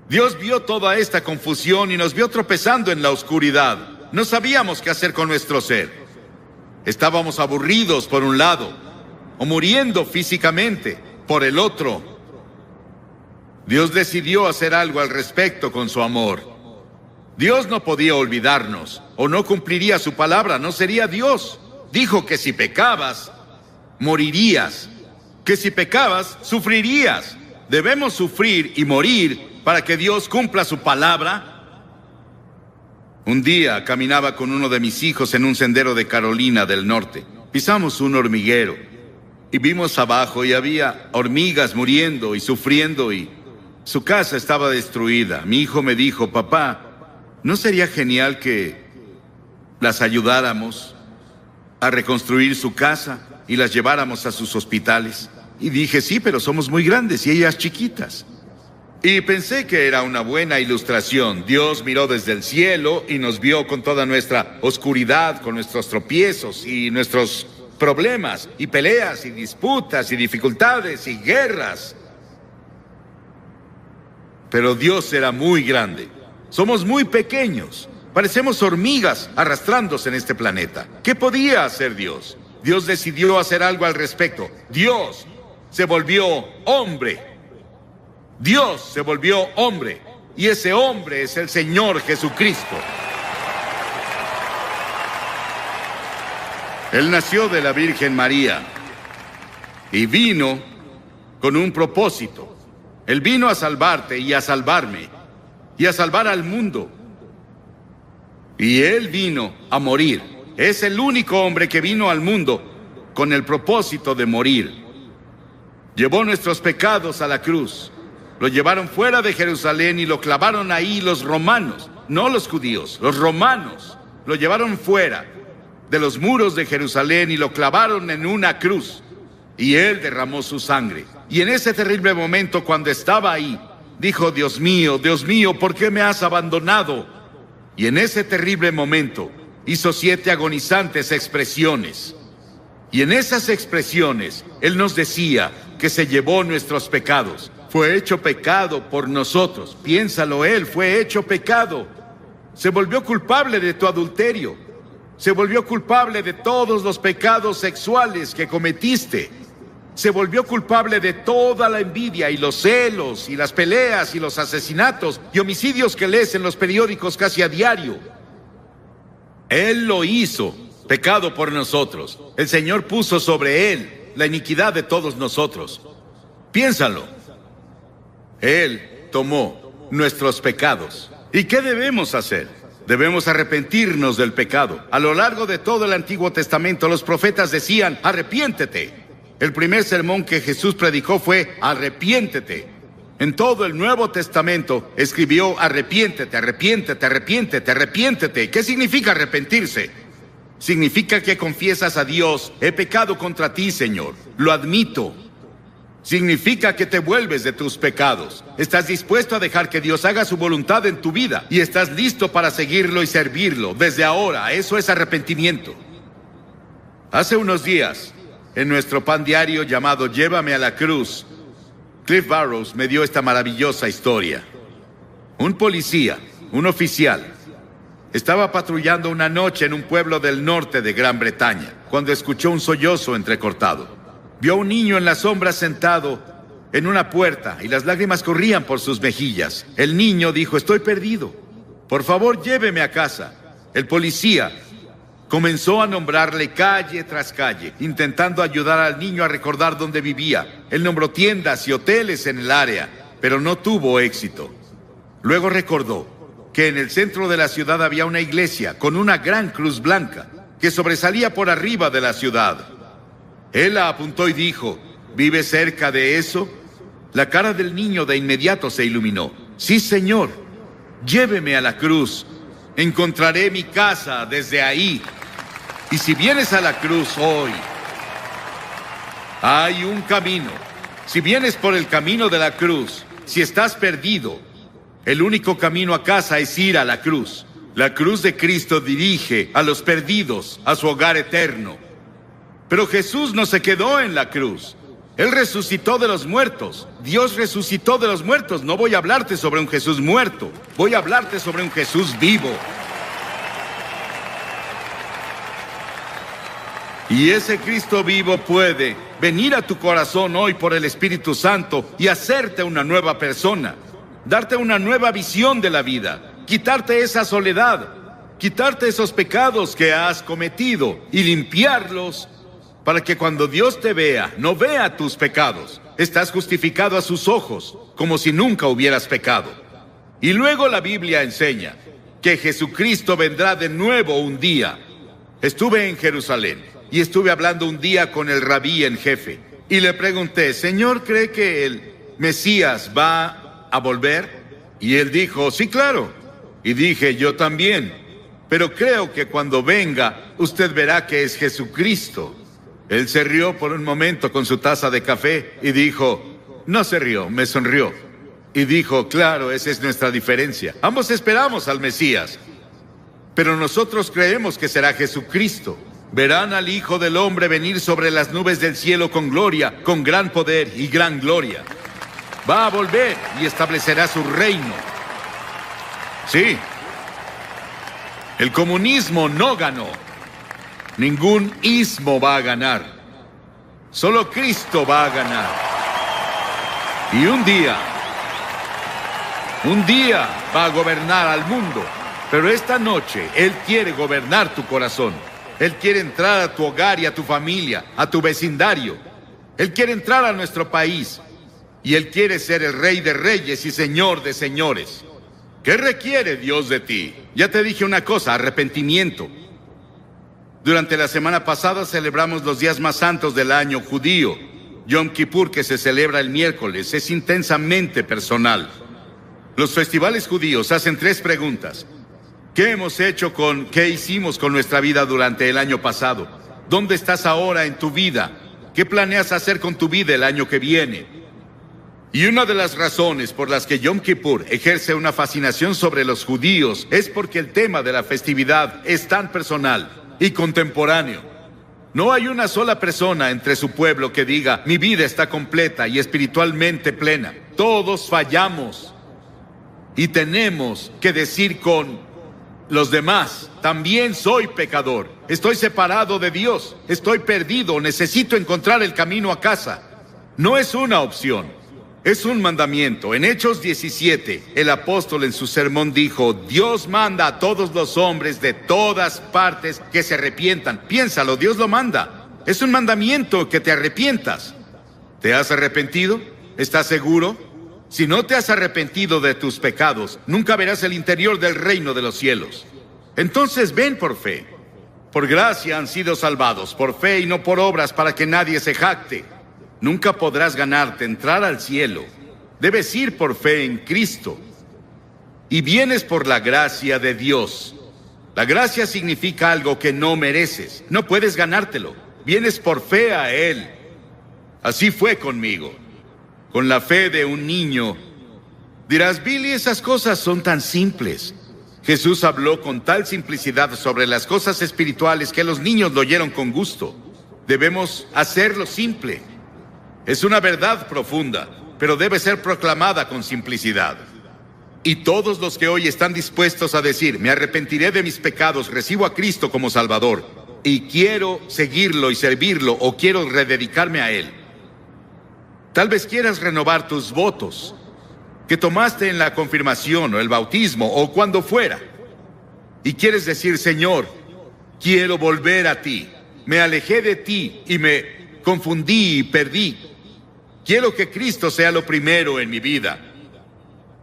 Dios vio toda esta confusión y nos vio tropezando en la oscuridad. No sabíamos qué hacer con nuestro ser. Estábamos aburridos por un lado, o muriendo físicamente por el otro. Dios decidió hacer algo al respecto con su amor. Dios no podía olvidarnos, o no cumpliría su palabra, no sería Dios. Dijo que si pecabas, morirías. Que si pecabas, sufrirías. Debemos sufrir y morir para que Dios cumpla su palabra. Un día caminaba con uno de mis hijos en un sendero de Carolina del Norte. Pisamos un hormiguero y vimos abajo y había hormigas muriendo y sufriendo y su casa estaba destruida. Mi hijo me dijo, papá, ¿no sería genial que las ayudáramos a reconstruir su casa y las lleváramos a sus hospitales? Y dije, sí, pero somos muy grandes y ellas chiquitas. Y pensé que era una buena ilustración. Dios miró desde el cielo y nos vio con toda nuestra oscuridad, con nuestros tropiezos y nuestros problemas, y peleas, y disputas, y dificultades, y guerras. Pero Dios era muy grande. Somos muy pequeños. Parecemos hormigas arrastrándose en este planeta. ¿Qué podía hacer Dios? Dios decidió hacer algo al respecto. Dios se volvió hombre. Dios se volvió hombre, y ese hombre es el Señor Jesucristo. Él nació de la Virgen María y vino con un propósito. Él vino a salvarte y a salvarme y a salvar al mundo. Y Él vino a morir. Es el único hombre que vino al mundo con el propósito de morir. Llevó nuestros pecados a la cruz. Lo llevaron fuera de Jerusalén y lo clavaron ahí los romanos, no los judíos, los romanos. Lo llevaron fuera de los muros de Jerusalén y lo clavaron en una cruz. Y Él derramó su sangre. Y en ese terrible momento, cuando estaba ahí, dijo: Dios mío, ¿por qué me has abandonado? Y en ese terrible momento hizo 7 agonizantes expresiones. Y en esas expresiones Él nos decía que se llevó nuestros pecados. Fue hecho pecado por nosotros. Piénsalo, Él fue hecho pecado. Se volvió culpable de tu adulterio. Se volvió culpable de todos los pecados sexuales que cometiste. Se volvió culpable de toda la envidia y los celos y las peleas y los asesinatos y homicidios que lees en los periódicos casi a diario. Él lo hizo pecado por nosotros. El Señor puso sobre Él la iniquidad de todos nosotros. Piénsalo. Él tomó nuestros pecados. ¿Y qué debemos hacer? Debemos arrepentirnos del pecado. A lo largo de todo el Antiguo Testamento, los profetas decían: arrepiéntete. El primer sermón que Jesús predicó fue: arrepiéntete. En todo el Nuevo Testamento escribió: arrepiéntete, arrepiéntete, arrepiéntete, arrepiéntete. ¿Qué significa arrepentirse? Significa que confiesas a Dios: he pecado contra ti, Señor, lo admito. Significa que te vuelves de tus pecados. Estás dispuesto a dejar que Dios haga su voluntad en tu vida y estás listo para seguirlo y servirlo desde ahora. Eso es arrepentimiento. Hace unos días, en nuestro pan diario llamado Llévame a la Cruz, Cliff Barrows me dio esta maravillosa historia. Un policía, un oficial, estaba patrullando una noche en un pueblo del norte de Gran Bretaña, cuando escuchó un sollozo entrecortado. Vio a un niño en la sombra sentado en una puerta y las lágrimas corrían por sus mejillas. El niño dijo: estoy perdido. Por favor, lléveme a casa. El policía comenzó a nombrarle calle tras calle, intentando ayudar al niño a recordar dónde vivía. Él nombró tiendas y hoteles en el área, pero no tuvo éxito. Luego recordó que en el centro de la ciudad había una iglesia con una gran cruz blanca que sobresalía por arriba de la ciudad. Él la apuntó y dijo: ¿vive cerca de eso? La cara del niño de inmediato se iluminó. Sí, señor, lléveme a la cruz. Encontraré mi casa desde ahí. Y si vienes a la cruz hoy, hay un camino. Si vienes por el camino de la cruz, si estás perdido, el único camino a casa es ir a la cruz. La cruz de Cristo dirige a los perdidos a su hogar eterno. Pero Jesús no se quedó en la cruz. Él resucitó de los muertos. Dios resucitó de los muertos. No voy a hablarte sobre un Jesús muerto. Voy a hablarte sobre un Jesús vivo. Y ese Cristo vivo puede venir a tu corazón hoy por el Espíritu Santo y hacerte una nueva persona. Darte una nueva visión de la vida. Quitarte esa soledad. Quitarte esos pecados que has cometido y limpiarlos, para que cuando Dios te vea, no vea tus pecados. Estás justificado a sus ojos, como si nunca hubieras pecado. Y luego la Biblia enseña que Jesucristo vendrá de nuevo un día. Estuve en Jerusalén y estuve hablando un día con el rabí en jefe. Y le pregunté: Señor, ¿cree que el Mesías va a volver? Y él dijo: sí, claro. Y dije: yo también. Pero creo que cuando venga, usted verá que es Jesucristo. Él se rió por un momento con su taza de café y dijo, no se rió, me sonrió. Y dijo, claro, esa es nuestra diferencia. Ambos esperamos al Mesías, pero nosotros creemos que será Jesucristo. Verán al Hijo del Hombre venir sobre las nubes del cielo con gloria, con gran poder y gran gloria. Va a volver y establecerá su reino. Sí, el comunismo no ganó. Ningún ismo va a ganar. Solo Cristo va a ganar. Y un día va a gobernar al mundo. Pero esta noche Él quiere gobernar tu corazón. Él quiere entrar a tu hogar y a tu familia, a tu vecindario. Él quiere entrar a nuestro país. Y Él quiere ser el Rey de Reyes y Señor de Señores. ¿Qué requiere Dios de ti? Ya te dije una cosa, arrepentimiento. Durante la semana pasada celebramos los días más santos del año judío. Yom Kippur, que se celebra el miércoles, es intensamente personal. Los festivales judíos hacen 3 preguntas. ¿Qué hicimos con nuestra vida durante el año pasado? ¿Dónde estás ahora en tu vida? ¿Qué planeas hacer con tu vida el año que viene? Y una de las razones por las que Yom Kippur ejerce una fascinación sobre los judíos es porque el tema de la festividad es tan personal y contemporáneo. No hay una sola persona entre su pueblo que diga, mi vida está completa y espiritualmente plena. Todos fallamos. Y tenemos que decir con los demás, también soy pecador. Estoy separado de Dios. Estoy perdido. Necesito encontrar el camino a casa. No es una opción. Es un mandamiento. En Hechos 17, el apóstol en su sermón dijo, Dios manda a todos los hombres de todas partes que se arrepientan. Piénsalo, Dios lo manda. Es un mandamiento que te arrepientas. ¿Te has arrepentido? ¿Estás seguro? Si no te has arrepentido de tus pecados, nunca verás el interior del reino de los cielos. Entonces ven por fe. Por gracia han sido salvados, por fe y no por obras, para que nadie se jacte. Nunca podrás ganarte entrar al cielo. Debes ir por fe en Cristo. Y vienes por la gracia de Dios. La gracia significa algo que no mereces. No puedes ganártelo. Vienes por fe a Él. Así fue conmigo. Con la fe de un niño. Dirás, Billy, esas cosas son tan simples. Jesús habló con tal simplicidad sobre las cosas espirituales que los niños lo oyeron con gusto. Debemos hacerlo simple. Es una verdad profunda, pero debe ser proclamada con simplicidad. Y todos los que hoy están dispuestos a decir, me arrepentiré de mis pecados, recibo a Cristo como Salvador, y quiero seguirlo y servirlo, o quiero rededicarme a Él. Tal vez quieras renovar tus votos que tomaste en la confirmación o el bautismo o cuando fuera. Y quieres decir, Señor, quiero volver a ti. Me alejé de ti y me confundí y perdí. Quiero que Cristo sea lo primero en mi vida.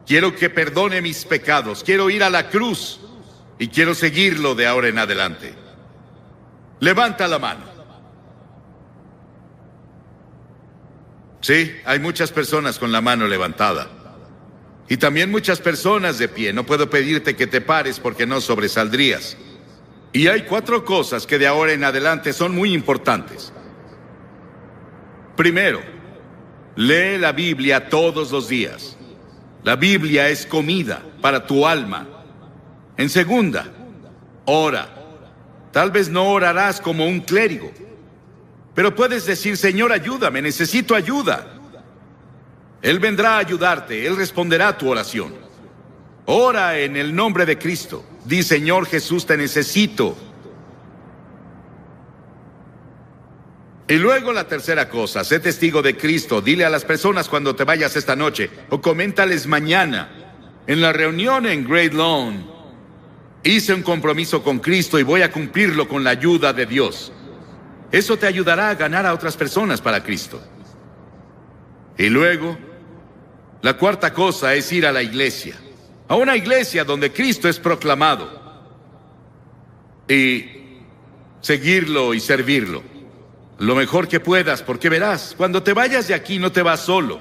Quiero que perdone mis pecados. Quiero ir a la cruz y quiero seguirlo de ahora en adelante. Levanta la mano. Sí, hay muchas personas con la mano levantada. Y también muchas personas de pie. No puedo pedirte que te pares porque no sobresaldrías. Y hay 4 cosas que de ahora en adelante son muy importantes. Primero, lee la Biblia todos los días. La Biblia es comida para tu alma. En segunda, ora. Tal vez no orarás como un clérigo, pero puedes decir, Señor, ayúdame, necesito ayuda. Él vendrá a ayudarte, Él responderá a tu oración. Ora en el nombre de Cristo. Di, Señor Jesús, te necesito. Y luego la tercera cosa, sé testigo de Cristo. Dile a las personas cuando te vayas esta noche, o coméntales mañana, en la reunión en Great Lawn, hice un compromiso con Cristo y voy a cumplirlo con la ayuda de Dios. Eso te ayudará a ganar a otras personas para Cristo. Y luego, la cuarta cosa es ir a la iglesia. A una iglesia donde Cristo es proclamado. Y seguirlo y servirlo. Lo mejor que puedas, porque verás, cuando te vayas de aquí no te vas solo.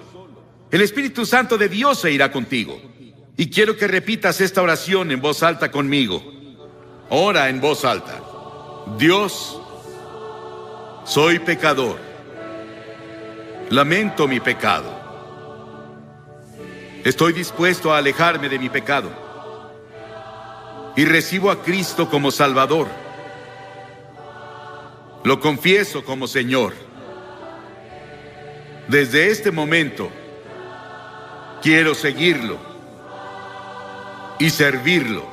El Espíritu Santo de Dios se irá contigo. Y quiero que repitas esta oración en voz alta conmigo. Ora en voz alta. Dios, soy pecador. Lamento mi pecado. Estoy dispuesto a alejarme de mi pecado. Y recibo a Cristo como Salvador. Lo confieso como Señor. Desde este momento, quiero seguirlo y servirlo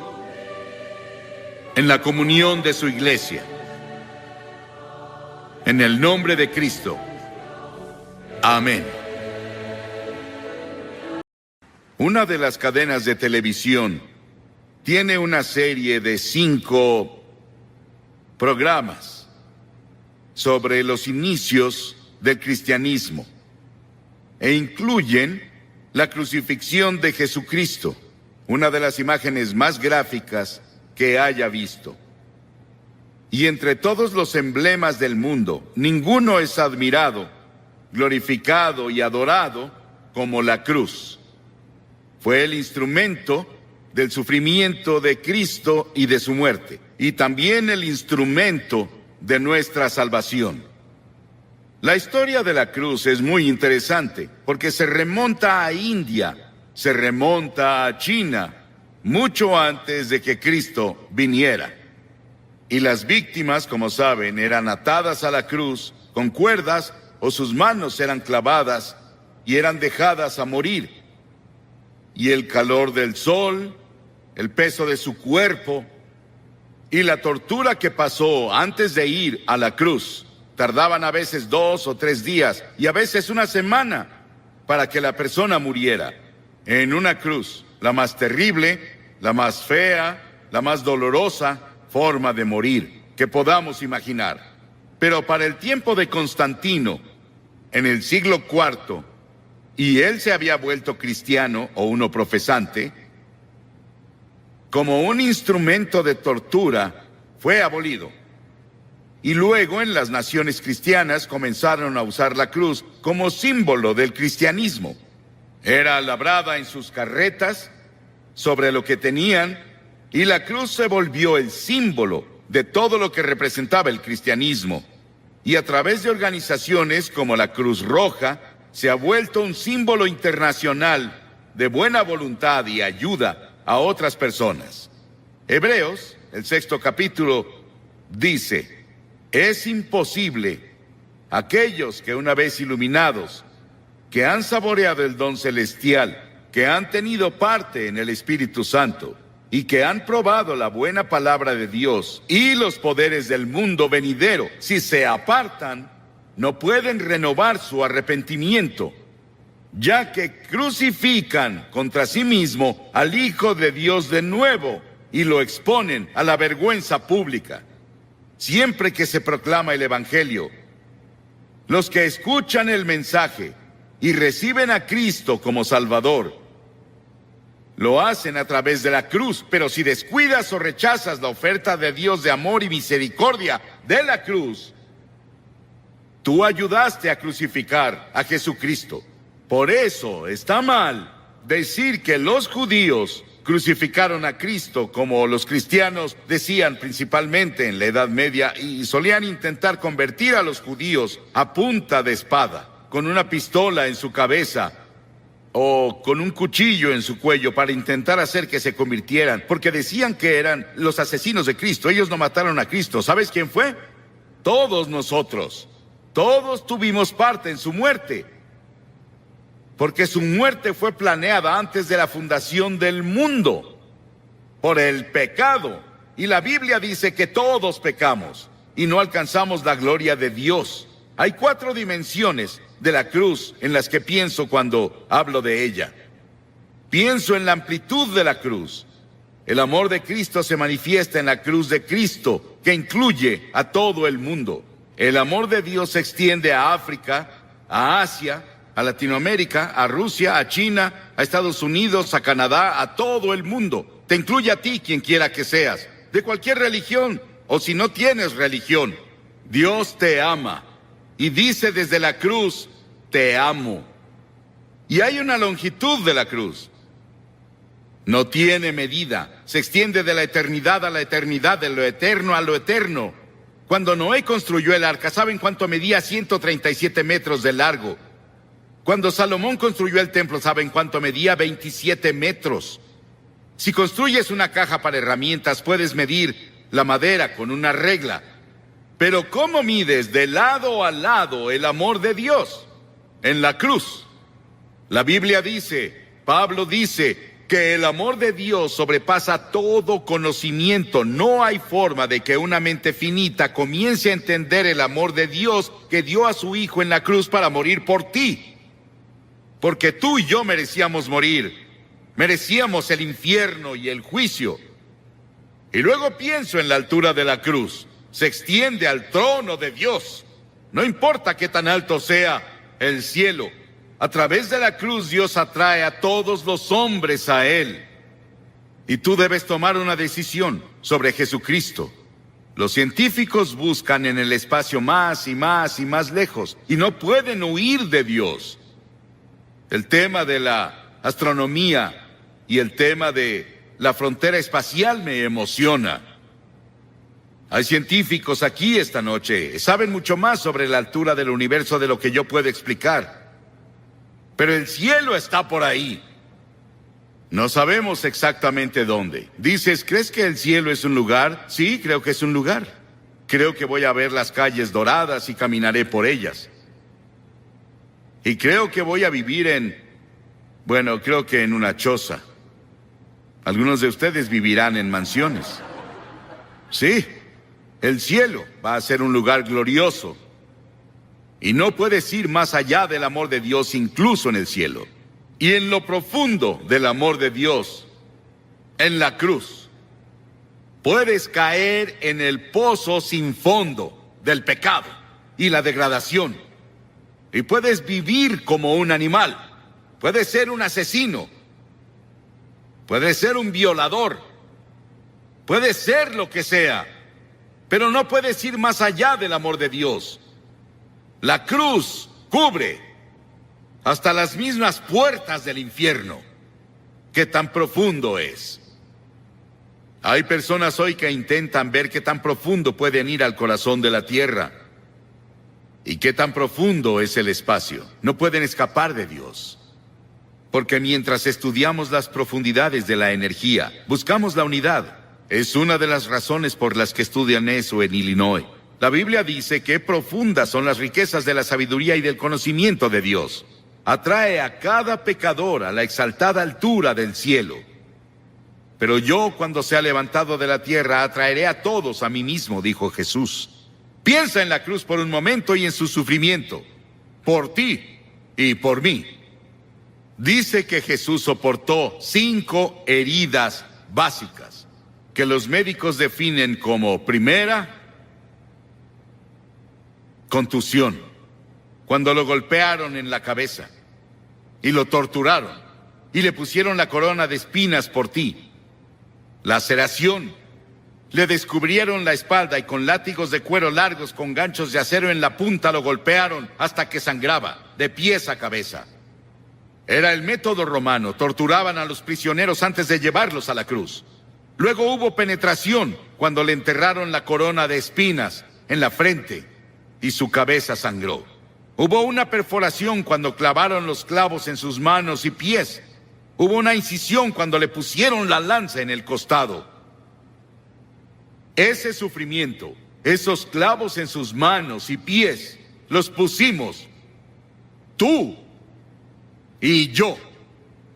en la comunión de su iglesia. En el nombre de Cristo. Amén. Una de las cadenas de televisión tiene una serie de 5 programas sobre los inicios del cristianismo e incluyen la crucifixión de Jesucristo, una de las imágenes más gráficas que haya visto. Y entre todos los emblemas del mundo, ninguno es admirado, glorificado y adorado como la cruz. Fue el instrumento del sufrimiento de Cristo y de su muerte, y también el instrumento de nuestra salvación. La historia de la cruz es muy interesante, porque se remonta a India, se remonta a China, mucho antes de que Cristo viniera. Y las víctimas, como saben, eran atadas a la cruz con cuerdas o sus manos eran clavadas y eran dejadas a morir. Y el calor del sol, el peso de su cuerpo y la tortura que pasó antes de ir a la cruz, tardaban a veces 2 o 3 días y a veces una semana para que la persona muriera en una cruz, la más terrible, la más fea, la más dolorosa forma de morir que podamos imaginar. Pero para el tiempo de Constantino, en el siglo IV, y él se había vuelto cristiano o uno profesante, como un instrumento de tortura, fue abolido. Y luego en las naciones cristianas comenzaron a usar la cruz como símbolo del cristianismo. Era labrada en sus carretas, sobre lo que tenían, y la cruz se volvió el símbolo de todo lo que representaba el cristianismo. Y a través de organizaciones como la Cruz Roja, se ha vuelto un símbolo internacional de buena voluntad y ayuda a otras personas. Hebreos, el 6º capítulo, dice: es imposible aquellos que una vez iluminados, que han saboreado el don celestial, que han tenido parte en el Espíritu Santo y que han probado la buena palabra de Dios y los poderes del mundo venidero, si se apartan, no pueden renovar su arrepentimiento, ya que crucifican contra sí mismo al Hijo de Dios de nuevo y lo exponen a la vergüenza pública. Siempre que se proclama el Evangelio, los que escuchan el mensaje y reciben a Cristo como Salvador, lo hacen a través de la cruz, pero si descuidas o rechazas la oferta de Dios de amor y misericordia de la cruz, tú ayudaste a crucificar a Jesucristo. Por eso está mal decir que los judíos crucificaron a Cristo, como los cristianos decían principalmente en la Edad Media, y solían intentar convertir a los judíos a punta de espada, con una pistola en su cabeza o con un cuchillo en su cuello para intentar hacer que se convirtieran, porque decían que eran los asesinos de Cristo. Ellos no mataron a Cristo. ¿Sabes quién fue? Todos nosotros. Todos tuvimos parte en su muerte, porque su muerte fue planeada antes de la fundación del mundo, por el pecado. Y la Biblia dice que todos pecamos y no alcanzamos la gloria de Dios. Hay 4 dimensiones de la cruz en las que pienso cuando hablo de ella. Pienso en la amplitud de la cruz. El amor de Cristo se manifiesta en la cruz de Cristo, que incluye a todo el mundo. El amor de Dios se extiende a África, a Asia, a Latinoamérica, a Rusia, a China, a Estados Unidos, a Canadá, a todo el mundo. Te incluye a ti, quien quiera que seas, de cualquier religión, o si no tienes religión. Dios te ama y dice desde la cruz: te amo. Y hay una longitud de la cruz. No tiene medida. Se extiende de la eternidad a la eternidad, de lo eterno a lo eterno. Cuando Noé construyó el arca, ¿saben cuánto medía? 137 metros de largo. Cuando Salomón construyó el templo, ¿saben cuánto medía? 27 metros. Si construyes una caja para herramientas, puedes medir la madera con una regla. Pero ¿cómo mides de lado a lado el amor de Dios? En la cruz. La Biblia dice, Pablo dice, que el amor de Dios sobrepasa todo conocimiento. No hay forma de que una mente finita comience a entender el amor de Dios que dio a su Hijo en la cruz para morir por ti. Porque tú y yo merecíamos morir. Merecíamos el infierno y el juicio. Y luego pienso en la altura de la cruz. Se extiende al trono de Dios. No importa qué tan alto sea el cielo. A través de la cruz Dios atrae a todos los hombres a Él. Y tú debes tomar una decisión sobre Jesucristo. Los científicos buscan en el espacio más y más y más lejos, y no pueden huir de Dios. El tema de la astronomía y el tema de la frontera espacial me emociona. Hay científicos aquí esta noche, saben mucho más sobre la altura del universo de lo que yo puedo explicar. Pero el cielo está por ahí. No sabemos exactamente dónde. Dices, ¿crees que el cielo es un lugar? Sí, creo que es un lugar. Creo que voy a ver las calles doradas y caminaré por ellas. Y creo que voy a vivir creo que en una choza. Algunos de ustedes vivirán en mansiones. Sí, el cielo va a ser un lugar glorioso. Y no puedes ir más allá del amor de Dios incluso en el cielo. Y en lo profundo del amor de Dios, en la cruz, puedes caer en el pozo sin fondo del pecado y la degradación. Y puedes vivir como un animal. Puedes ser un asesino. Puedes ser un violador. Puedes ser lo que sea. Pero no puedes ir más allá del amor de Dios. La cruz cubre hasta las mismas puertas del infierno. ¿Qué tan profundo es? Hay personas hoy que intentan ver qué tan profundo pueden ir al corazón de la tierra. ¿Y qué tan profundo es el espacio? No pueden escapar de Dios. Porque mientras estudiamos las profundidades de la energía, buscamos la unidad. Es una de las razones por las que estudian eso en Illinois. La Biblia dice que profundas son las riquezas de la sabiduría y del conocimiento de Dios. Atrae a cada pecador a la exaltada altura del cielo. Pero yo, cuando sea levantado de la tierra, atraeré a todos a mí mismo, dijo Jesús. Piensa en la cruz por un momento y en su sufrimiento, por ti y por mí. Dice que Jesús soportó 5 heridas básicas, que los médicos definen como: primera, contusión, cuando lo golpearon en la cabeza y lo torturaron y le pusieron la corona de espinas por ti. Laceración, le descubrieron la espalda y con látigos de cuero largos con ganchos de acero en la punta lo golpearon hasta que sangraba, de pies a cabeza. Era el método romano, torturaban a los prisioneros antes de llevarlos a la cruz. Luego hubo penetración, cuando le enterraron la corona de espinas en la frente y su cabeza sangró. Hubo una perforación cuando clavaron los clavos en sus manos y pies. Hubo una incisión cuando le pusieron la lanza en el costado. Ese sufrimiento, esos clavos en sus manos y pies, los pusimos tú y yo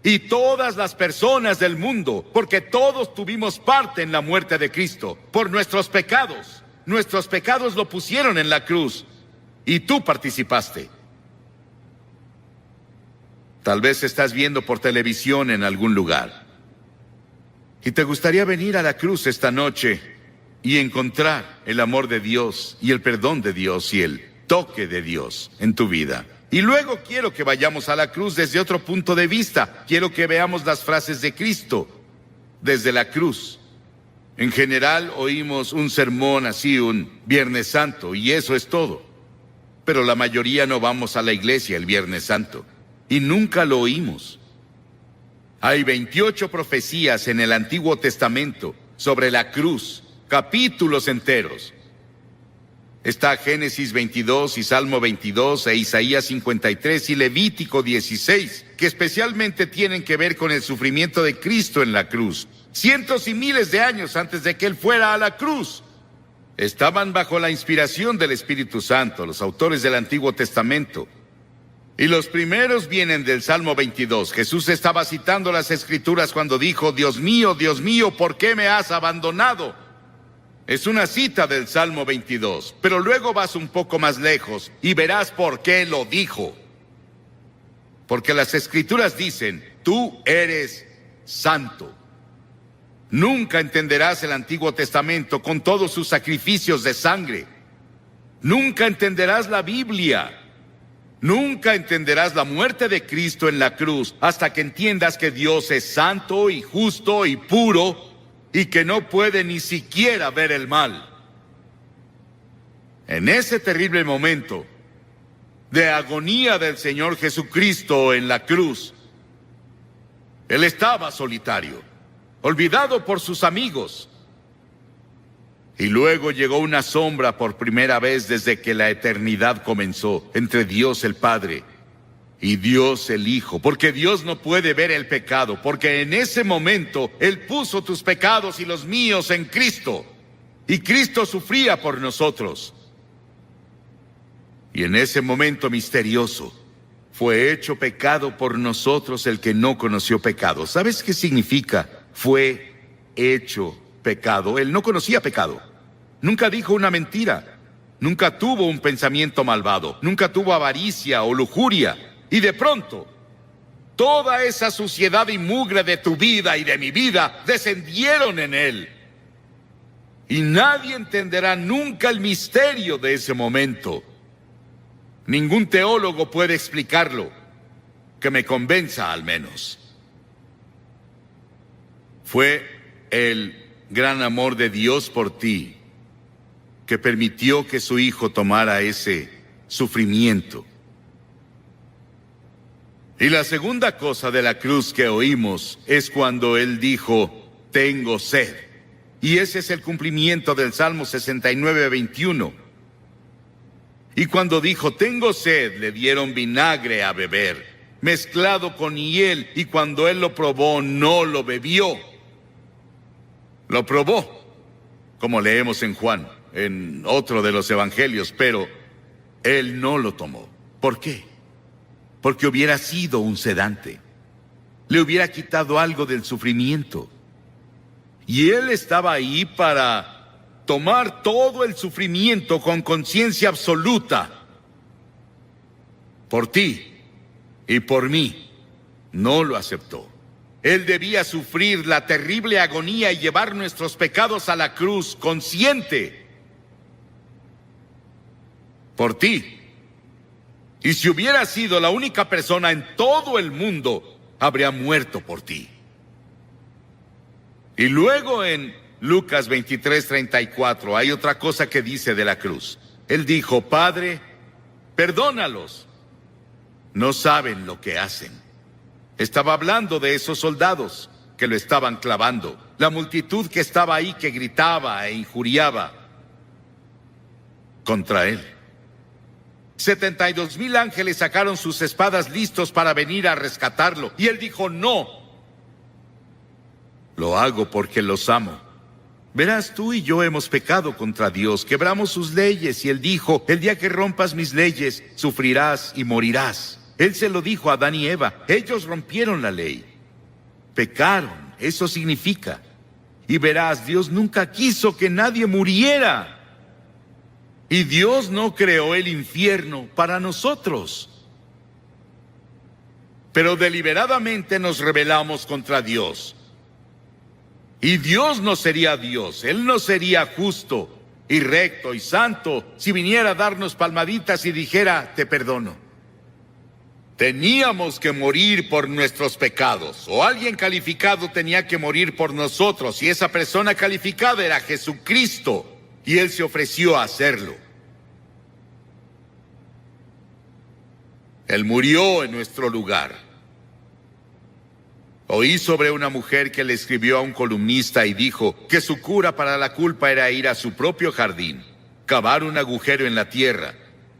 y todas las personas del mundo, porque todos tuvimos parte en la muerte de Cristo por nuestros pecados. Nuestros pecados lo pusieron en la cruz y tú participaste. Tal vez estás viendo por televisión en algún lugar y te gustaría venir a la cruz esta noche y encontrar el amor de Dios y el perdón de Dios y el toque de Dios en tu vida. Y luego quiero que vayamos a la cruz desde otro punto de vista. Quiero que veamos las frases de Cristo desde la cruz. En general oímos un sermón así, un Viernes Santo, y eso es todo. Pero la mayoría no vamos a la iglesia el Viernes Santo, y nunca lo oímos. Hay 28 profecías en el Antiguo Testamento sobre la cruz, capítulos enteros. Está Génesis 22 y Salmo 22 e Isaías 53 y Levítico 16, que especialmente tienen que ver con el sufrimiento de Cristo en la cruz. Cientos y miles de años antes de que Él fuera a la cruz. Estaban bajo la inspiración del Espíritu Santo, los autores del Antiguo Testamento. Y los primeros vienen del Salmo 22. Jesús estaba citando las Escrituras cuando dijo: Dios mío, ¿por qué me has abandonado? Es una cita del Salmo 22, pero luego vas un poco más lejos y verás por qué lo dijo. Porque las Escrituras dicen: tú eres santo. Nunca entenderás el Antiguo Testamento con todos sus sacrificios de sangre. Nunca entenderás la Biblia Nunca entenderás la muerte de Cristo en la cruz hasta que entiendas que Dios es santo y justo y puro y que no puede ni siquiera ver el mal. En ese terrible momento de agonía del Señor Jesucristo en la cruz, Él estaba solitario, olvidado por sus amigos. Y luego llegó una sombra por primera vez desde que la eternidad comenzó entre Dios el Padre y Dios el Hijo, porque Dios no puede ver el pecado, porque en ese momento Él puso tus pecados y los míos en Cristo, y Cristo sufría por nosotros. Y en ese momento misterioso fue hecho pecado por nosotros el que no conoció pecado. ¿Sabes qué significa? Fue hecho pecado. Él no conocía pecado. Nunca dijo una mentira. Nunca tuvo un pensamiento malvado. Nunca tuvo avaricia o lujuria. Y de pronto, toda esa suciedad y mugre de tu vida y de mi vida descendieron en Él. Y nadie entenderá nunca el misterio de ese momento. Ningún teólogo puede explicarlo, que me convenza al menos. Fue el gran amor de Dios por ti que permitió que su Hijo tomara ese sufrimiento. Y la segunda cosa de la cruz que oímos es cuando Él dijo, tengo sed. Y ese es el cumplimiento del Salmo 69:21. Y cuando dijo, tengo sed, le dieron vinagre a beber, mezclado con hiel, y cuando Él lo probó, no lo bebió. Lo probó, como leemos en Juan, en otro de los evangelios, pero Él no lo tomó. ¿Por qué? Porque hubiera sido un sedante. Le hubiera quitado algo del sufrimiento. Y Él estaba ahí para tomar todo el sufrimiento con conciencia absoluta. Por ti y por mí. No lo aceptó. Él debía sufrir la terrible agonía y llevar nuestros pecados a la cruz consciente. Por ti. Y si hubiera sido la única persona en todo el mundo, habría muerto por ti. Y luego en Lucas 23:34 hay otra cosa que dice de la cruz. Él dijo, Padre, perdónalos. No saben lo que hacen. Estaba hablando de esos soldados que lo estaban clavando. La multitud que estaba ahí que gritaba e injuriaba contra Él. 72,000 ángeles sacaron sus espadas listos para venir a rescatarlo. Y Él dijo, no. Lo hago porque los amo. Verás, tú y yo hemos pecado contra Dios, quebramos sus leyes, y Él dijo, el día que rompas mis leyes, sufrirás y morirás. Él se lo dijo a Adán y Eva, ellos rompieron la ley. Pecaron, eso significa. Y verás, Dios nunca quiso que nadie muriera. Y Dios no creó el infierno para nosotros. Pero deliberadamente nos rebelamos contra Dios. Y Dios no sería Dios, Él no sería justo y recto y santo si viniera a darnos palmaditas y dijera, te perdono. Teníamos que morir por nuestros pecados, o alguien calificado tenía que morir por nosotros, y esa persona calificada era Jesucristo, y Él se ofreció a hacerlo. Él murió en nuestro lugar. Oí sobre una mujer que le escribió a un columnista y dijo que su cura para la culpa era ir a su propio jardín, cavar un agujero en la tierra,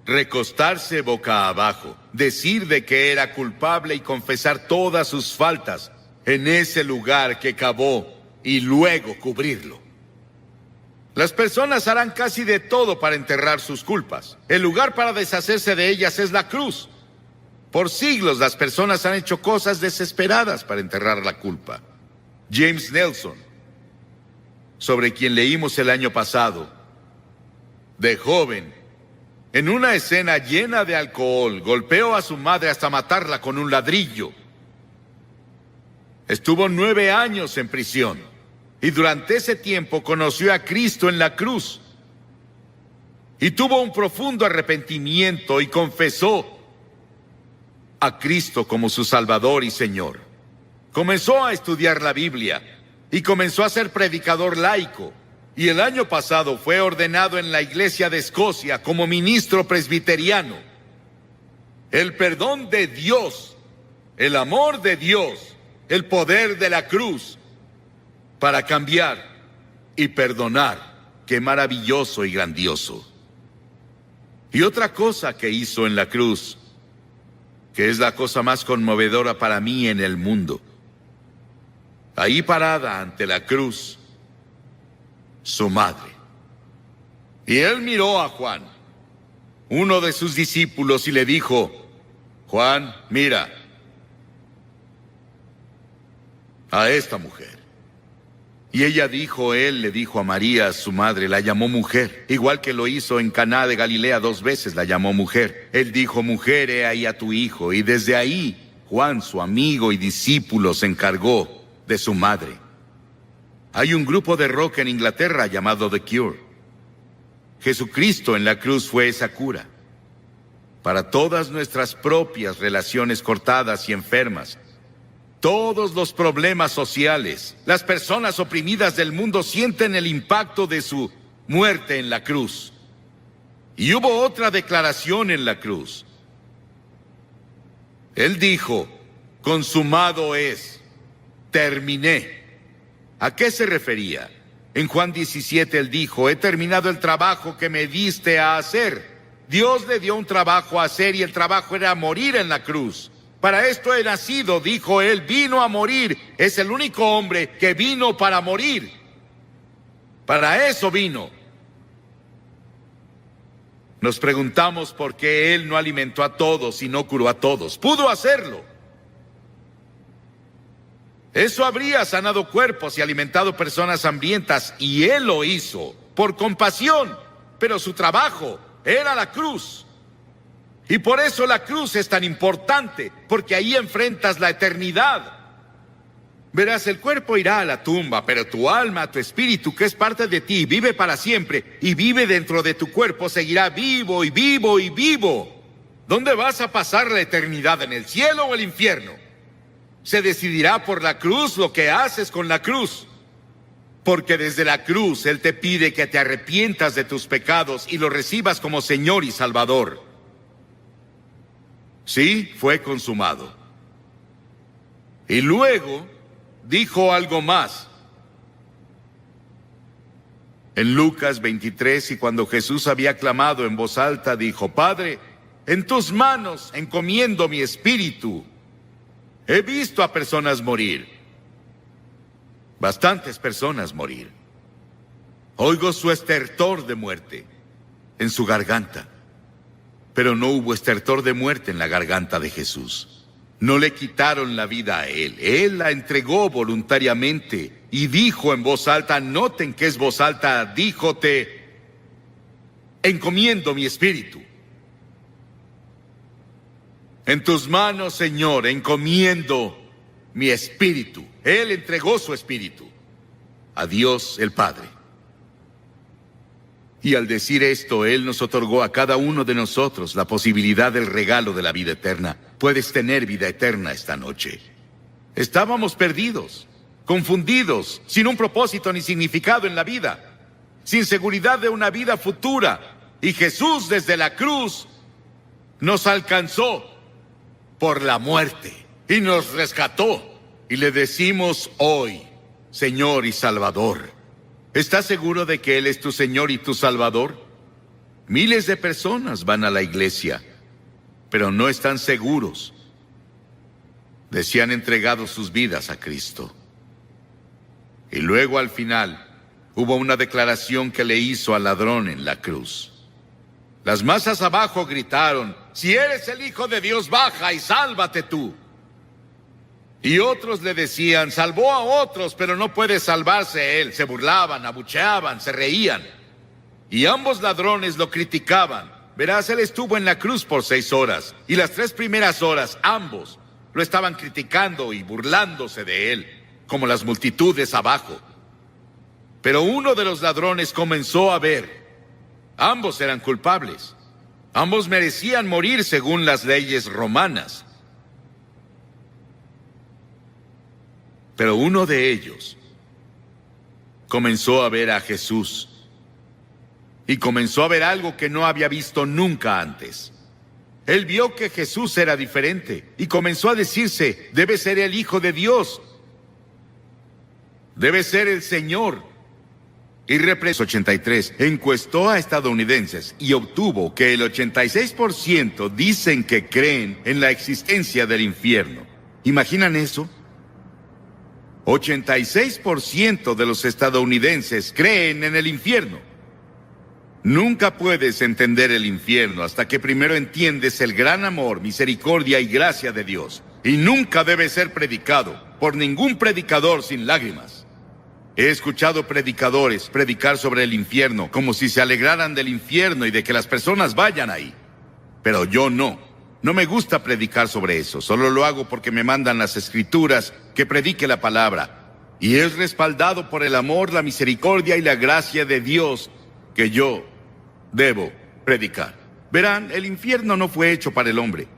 recostarse boca abajo, decir de que era culpable y confesar todas sus faltas en ese lugar que cavó y luego cubrirlo. Las personas harán casi de todo para enterrar sus culpas. El lugar para deshacerse de ellas es la cruz. Por siglos las personas han hecho cosas desesperadas para enterrar la culpa. James Nelson, sobre quien leímos el año pasado, de joven, en una escena llena de alcohol, golpeó a su madre hasta matarla con un ladrillo. Estuvo 9 años en prisión y durante ese tiempo conoció a Cristo en la cruz y tuvo un profundo arrepentimiento y confesó a Cristo como su Salvador y Señor. Comenzó a estudiar la Biblia y comenzó a ser predicador laico. Y el año pasado fue ordenado en la Iglesia de Escocia como ministro presbiteriano. El perdón de Dios, el amor de Dios, el poder de la cruz para cambiar y perdonar. Qué maravilloso y grandioso. Y otra cosa que hizo en la cruz, que es la cosa más conmovedora para mí en el mundo. Ahí parada ante la cruz, su madre. Y él miró a Juan, uno de sus discípulos, y le dijo: Juan, mira a esta mujer. Y ella dijo, él le dijo a María, su madre, la llamó mujer, igual que lo hizo en Caná de Galilea 2 veces, la llamó mujer. Él dijo: mujer, he ahí a tu hijo. Y desde ahí, Juan, su amigo y discípulo, se encargó de su madre. Hay un grupo de rock en Inglaterra llamado The Cure. Jesucristo en la cruz fue esa cura para todas nuestras propias relaciones cortadas y enfermas. Todos los problemas sociales, las personas oprimidas del mundo sienten el impacto de su muerte en la cruz. Y hubo otra declaración en la cruz. Él dijo: consumado es, terminé. ¿A qué se refería? En Juan 17 él dijo: he terminado el trabajo que me diste a hacer. Dios le dio un trabajo a hacer y el trabajo era morir en la cruz. Para esto he nacido, dijo él, vino a morir. Es el único hombre que vino para morir. Para eso vino. Nos preguntamos por qué él no alimentó a todos y no curó a todos. Pudo hacerlo. Eso habría sanado cuerpos y alimentado personas hambrientas, y él lo hizo por compasión, pero su trabajo era la cruz. Y por eso la cruz es tan importante, porque ahí enfrentas la eternidad. Verás, el cuerpo irá a la tumba, pero tu alma, tu espíritu, que es parte de ti, vive para siempre, y vive dentro de tu cuerpo, seguirá vivo y vivo y vivo. ¿Dónde vas a pasar la eternidad? ¿En el cielo o el infierno? Se decidirá por la cruz lo que haces con la cruz. Porque desde la cruz Él te pide que te arrepientas de tus pecados y lo recibas como Señor y Salvador. Sí, fue consumado. Y luego dijo algo más. En Lucas 23, y cuando Jesús había clamado en voz alta, dijo: Padre, en tus manos encomiendo mi espíritu. He visto a personas morir. Bastantes personas morir. Oigo su estertor de muerte en su garganta. Pero no hubo estertor de muerte en la garganta de Jesús. No le quitaron la vida a él. Él la entregó voluntariamente y dijo en voz alta, noten que es voz alta, dijo: te encomiendo mi espíritu. En tus manos, Señor, encomiendo mi espíritu. Él entregó su espíritu a Dios el Padre. Y al decir esto, Él nos otorgó a cada uno de nosotros la posibilidad del regalo de la vida eterna. Puedes tener vida eterna esta noche. Estábamos perdidos, confundidos, sin un propósito ni significado en la vida, sin seguridad de una vida futura. Y Jesús desde la cruz nos alcanzó por la muerte y nos rescató. Y le decimos hoy, Señor y Salvador. ¿Estás seguro de que Él es tu Señor y tu Salvador? Miles de personas van a la iglesia, pero no están seguros de si han entregado sus vidas a Cristo. Y luego al final hubo una declaración que le hizo al ladrón en la cruz. Las masas abajo gritaron: si eres el Hijo de Dios, baja y sálvate tú. Y otros le decían: salvó a otros, pero no puede salvarse él. Se burlaban, abucheaban, se reían. Y ambos ladrones lo criticaban. Verás, él estuvo en la cruz por 6 horas. Y las 3 primeras horas, ambos lo estaban criticando y burlándose de él, como las multitudes abajo. Pero uno de los ladrones comenzó a ver. Ambos eran culpables. Ambos merecían morir según las leyes romanas. Pero uno de ellos comenzó a ver a Jesús y comenzó a ver algo que no había visto nunca antes. Él vio que Jesús era diferente y comenzó a decirse: debe ser el Hijo de Dios, debe ser el Señor. Y 83 encuestó a estadounidenses y obtuvo que el 86% dicen que creen en la existencia del infierno. ¿Imaginan eso? 86% de los estadounidenses creen en el infierno. Nunca puedes entender el infierno hasta que primero entiendes el gran amor, misericordia y gracia de Dios. Y nunca debe ser predicado por ningún predicador sin lágrimas. He escuchado predicadores predicar sobre el infierno como si se alegraran del infierno y de que las personas vayan ahí. Pero yo no. No me gusta predicar sobre eso. Solo lo hago porque me mandan las escrituras que predique la palabra. Y es respaldado por el amor, la misericordia y la gracia de Dios que yo debo predicar. Verán, el infierno no fue hecho para el hombre.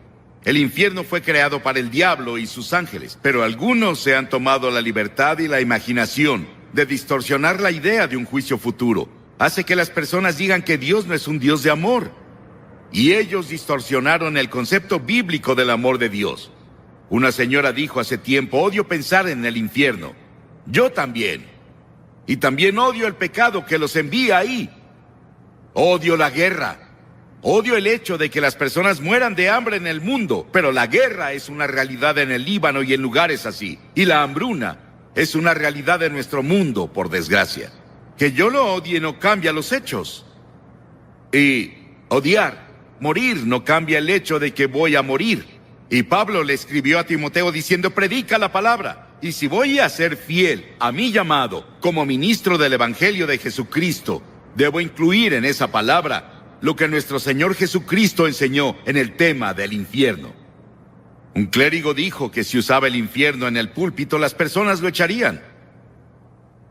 El infierno fue creado para el diablo y sus ángeles. Pero algunos se han tomado la libertad y la imaginación de distorsionar la idea de un juicio futuro. Hace que las personas digan que Dios no es un Dios de amor. Y ellos distorsionaron el concepto bíblico del amor de Dios. Una señora dijo hace tiempo: odio pensar en el infierno. Yo también. Y también odio el pecado que los envía ahí. Odio la guerra. Odio el hecho de que las personas mueran de hambre en el mundo. Pero la guerra es una realidad en el Líbano y en lugares así. Y la hambruna es una realidad en nuestro mundo, por desgracia. Que yo lo odie no cambia los hechos. Y odiar, morir, no cambia el hecho de que voy a morir. Y Pablo le escribió a Timoteo diciendo: predica la palabra. Y si voy a ser fiel a mi llamado como ministro del Evangelio de Jesucristo, debo incluir en esa palabra lo que nuestro Señor Jesucristo enseñó en el tema del infierno. Un clérigo dijo que si usaba el infierno en el púlpito, las personas lo echarían.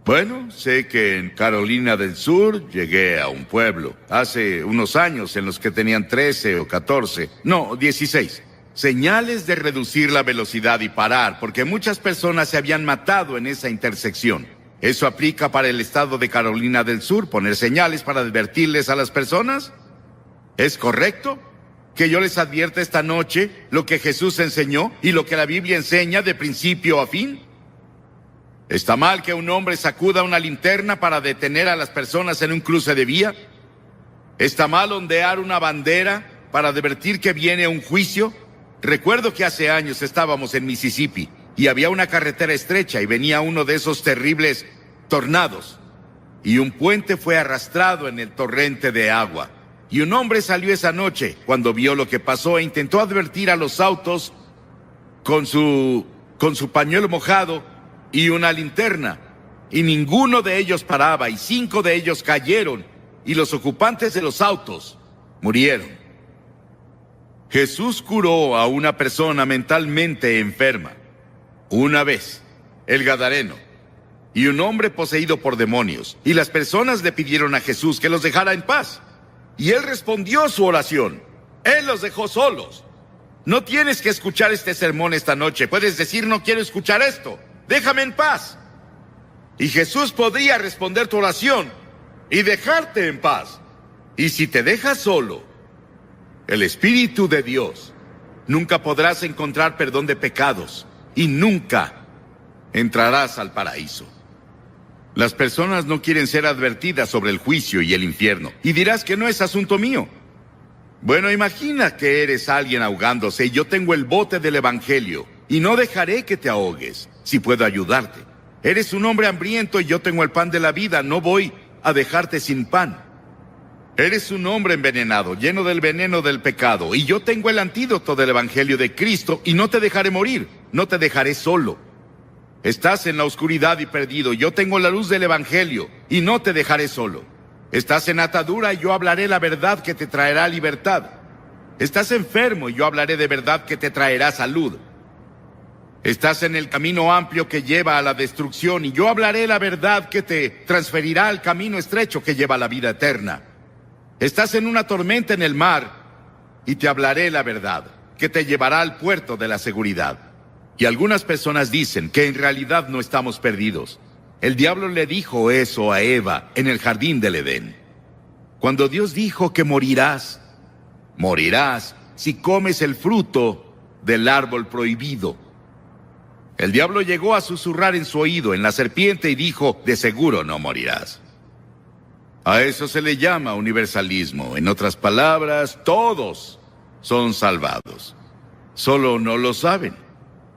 Bueno, sé que en Carolina del Sur llegué a un pueblo hace unos años en los que tenían 13 o 14, no, 16. Señales de reducir la velocidad y parar, porque muchas personas se habían matado en esa intersección. ¿Eso aplica para el estado de Carolina del Sur, poner señales para advertirles a las personas? ¿Es correcto que yo les advierta esta noche lo que Jesús enseñó y lo que la Biblia enseña de principio a fin? ¿Está mal que un hombre sacuda una linterna para detener a las personas en un cruce de vía? ¿Está mal ondear una bandera para advertir que viene un juicio? Recuerdo que hace años estábamos en Mississippi y había una carretera estrecha y venía uno de esos terribles tornados. Y un puente fue arrastrado en el torrente de agua. Y un hombre salió esa noche cuando vio lo que pasó e intentó advertir a los autos con su pañuelo mojado y una linterna. Y ninguno de ellos paraba y 5 de ellos cayeron y los ocupantes de los autos murieron. Jesús curó a una persona mentalmente enferma. Una vez, el Gadareno, y un hombre poseído por demonios. Y las personas le pidieron a Jesús que los dejara en paz. Y él respondió su oración. Él los dejó solos. No tienes que escuchar este sermón esta noche. Puedes decir: no quiero escuchar esto. Déjame en paz. Y Jesús podría responder tu oración y dejarte en paz. Y si te dejas solo, el Espíritu de Dios, nunca podrás encontrar perdón de pecados y nunca entrarás al paraíso. Las personas no quieren ser advertidas sobre el juicio y el infierno. Y dirás que no es asunto mío. Bueno, imagina que eres alguien ahogándose y yo tengo el bote del Evangelio y no dejaré que te ahogues, si puedo ayudarte. Eres un hombre hambriento y yo tengo el pan de la vida, no voy a dejarte sin pan. Eres un hombre envenenado, lleno del veneno del pecado, y yo tengo el antídoto del Evangelio de Cristo y no te dejaré morir, no te dejaré solo. Estás en la oscuridad y perdido, yo tengo la luz del Evangelio y no te dejaré solo. Estás en atadura y yo hablaré la verdad que te traerá libertad. Estás enfermo y yo hablaré de verdad que te traerá salud. Estás en el camino amplio que lleva a la destrucción y yo hablaré la verdad que te transferirá al camino estrecho que lleva a la vida eterna. Estás en una tormenta en el mar y te hablaré la verdad que te llevará al puerto de la seguridad. Y algunas personas dicen que en realidad no estamos perdidos. El diablo le dijo eso a Eva en el jardín del Edén. Cuando Dios dijo que morirás si comes el fruto del árbol prohibido. El diablo llegó a susurrar en su oído en la serpiente y dijo, de seguro no morirás. A eso se le llama universalismo. En otras palabras, todos son salvados. Solo no lo saben.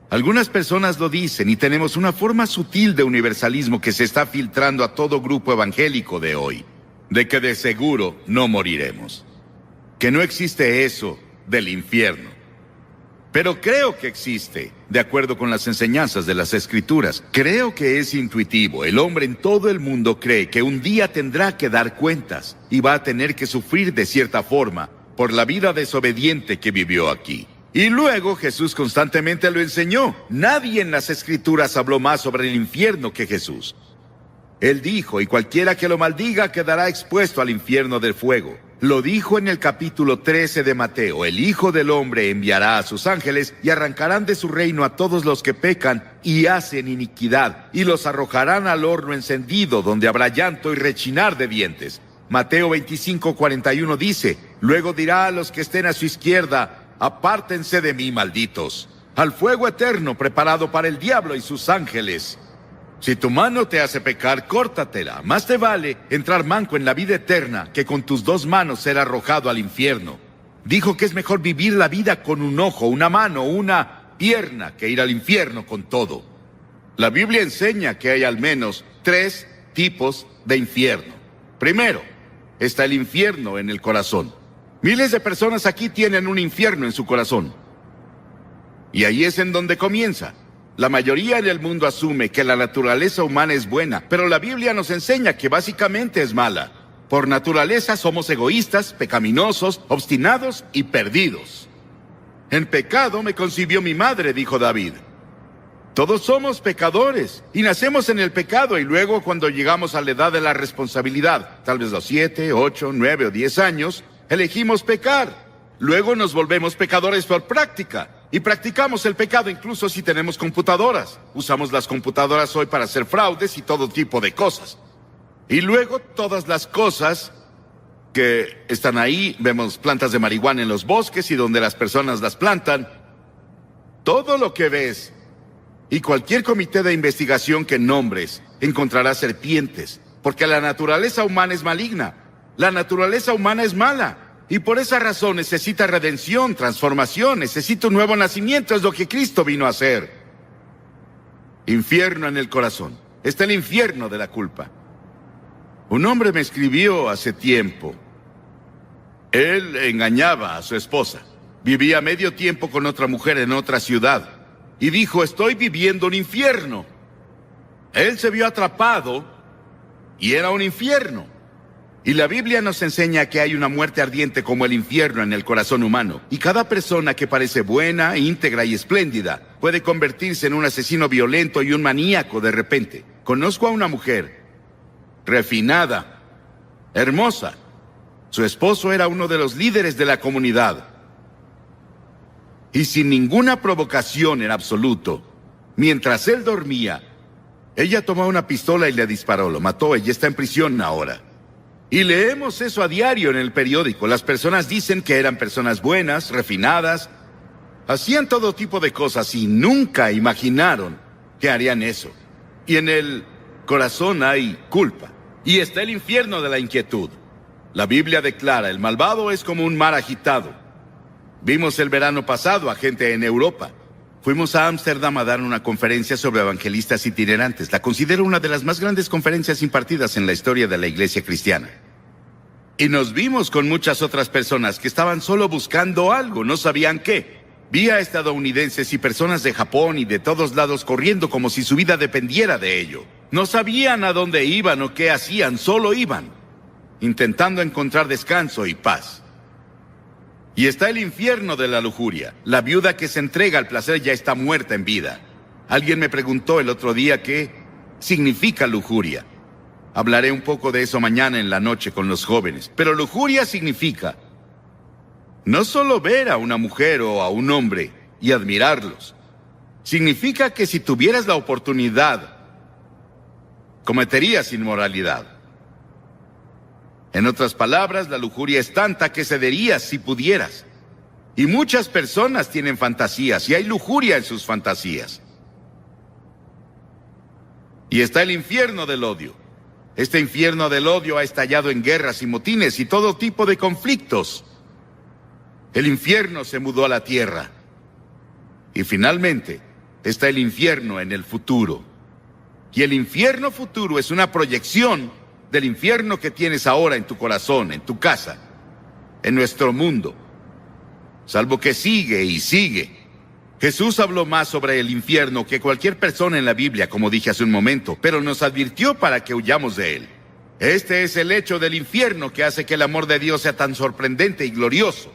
Algunas personas lo dicen y tenemos una forma sutil de universalismo que se está filtrando a todo grupo evangélico de hoy, de que de seguro no moriremos. Que no existe eso del infierno. Pero creo que existe, de acuerdo con las enseñanzas de las Escrituras. Creo que es intuitivo. El hombre en todo el mundo cree que un día tendrá que dar cuentas y va a tener que sufrir de cierta forma por la vida desobediente que vivió aquí. Y luego Jesús constantemente lo enseñó. Nadie en las Escrituras habló más sobre el infierno que Jesús. Él dijo, y cualquiera que lo maldiga quedará expuesto al infierno del fuego. Lo dijo en el capítulo 13 de Mateo. El Hijo del Hombre enviará a sus ángeles y arrancarán de su reino a todos los que pecan y hacen iniquidad, y los arrojarán al horno encendido, donde habrá llanto y rechinar de dientes. Mateo 25:41 dice, luego dirá a los que estén a su izquierda, apártense de mí, malditos, al fuego eterno preparado para el diablo y sus ángeles. Si tu mano te hace pecar, córtatela. Más te vale entrar manco en la vida eterna que con tus 2 manos ser arrojado al infierno. Dijo que es mejor vivir la vida con un ojo, una mano, una pierna, que ir al infierno con todo. La Biblia enseña que hay al menos 3 tipos de infierno. Primero, está el infierno en el corazón. Miles de personas aquí tienen un infierno en su corazón. Y ahí es en donde comienza. La mayoría en el mundo asume que la naturaleza humana es buena, pero la Biblia nos enseña que básicamente es mala. Por naturaleza somos egoístas, pecaminosos, obstinados y perdidos. En pecado me concibió mi madre, dijo David. Todos somos pecadores y nacemos en el pecado y luego cuando llegamos a la edad de la responsabilidad, tal vez los 7, 8, 9 o 10 años, elegimos pecar. Luego nos volvemos pecadores por práctica. Y practicamos el pecado incluso si tenemos computadoras. Usamos las computadoras hoy para hacer fraudes y todo tipo de cosas. Y luego todas las cosas que están ahí, vemos plantas de marihuana en los bosques y donde las personas las plantan. Todo lo que ves y cualquier comité de investigación que nombres encontrará serpientes, porque la naturaleza humana es maligna. La naturaleza humana es mala. Y por esa razón necesita redención, transformación, necesita un nuevo nacimiento, es lo que Cristo vino a hacer. Infierno en el corazón. Está el infierno de la culpa. Un hombre me escribió hace tiempo. Él engañaba a su esposa. Vivía medio tiempo con otra mujer en otra ciudad. Y dijo, estoy viviendo un infierno. Él se vio atrapado y era un infierno. Y la Biblia nos enseña que hay una muerte ardiente como el infierno en el corazón humano. Y cada persona que parece buena, íntegra y espléndida puede convertirse en un asesino violento y un maníaco de repente. Conozco a una mujer refinada, hermosa. Su esposo era uno de los líderes de la comunidad. Y sin ninguna provocación en absoluto, mientras él dormía, ella tomó una pistola y le disparó, lo mató, ella está en prisión ahora. Y leemos eso a diario en el periódico. Las personas dicen que eran personas buenas, refinadas, hacían todo tipo de cosas y nunca imaginaron que harían eso. Y en el corazón hay culpa. Y está el infierno de la inquietud. La Biblia declara, el malvado es como un mar agitado. Vimos el verano pasado a gente en Europa. Fuimos a Ámsterdam a dar una conferencia sobre evangelistas itinerantes. La considero una de las más grandes conferencias impartidas en la historia de la iglesia cristiana. Y nos vimos con muchas otras personas que estaban solo buscando algo, no sabían qué. Vi a estadounidenses y personas de Japón y de todos lados corriendo como si su vida dependiera de ello. No sabían a dónde iban o qué hacían, solo iban, intentando encontrar descanso y paz. Y está el infierno de la lujuria. La viuda que se entrega al placer ya está muerta en vida. Alguien me preguntó el otro día qué significa lujuria. Hablaré un poco de eso mañana en la noche con los jóvenes. Pero lujuria significa no solo ver a una mujer o a un hombre y admirarlos. significa que si tuvieras la oportunidad, cometerías inmoralidad. En otras palabras, la lujuria es tanta que cederías si pudieras. Y muchas personas tienen fantasías y hay lujuria en sus fantasías. Y está el infierno del odio. Este infierno del odio ha estallado en guerras y motines y todo tipo de conflictos. El infierno se mudó a la tierra. Y finalmente, está el infierno en el futuro. Y el infierno futuro es una proyección del infierno que tienes ahora en tu corazón, en tu casa, en nuestro mundo. Salvo que sigue y sigue. Jesús habló más sobre el infierno que cualquier persona en la Biblia, como dije hace un momento, pero nos advirtió para que huyamos de él. Este es el hecho del infierno que hace que el amor de Dios sea tan sorprendente y glorioso.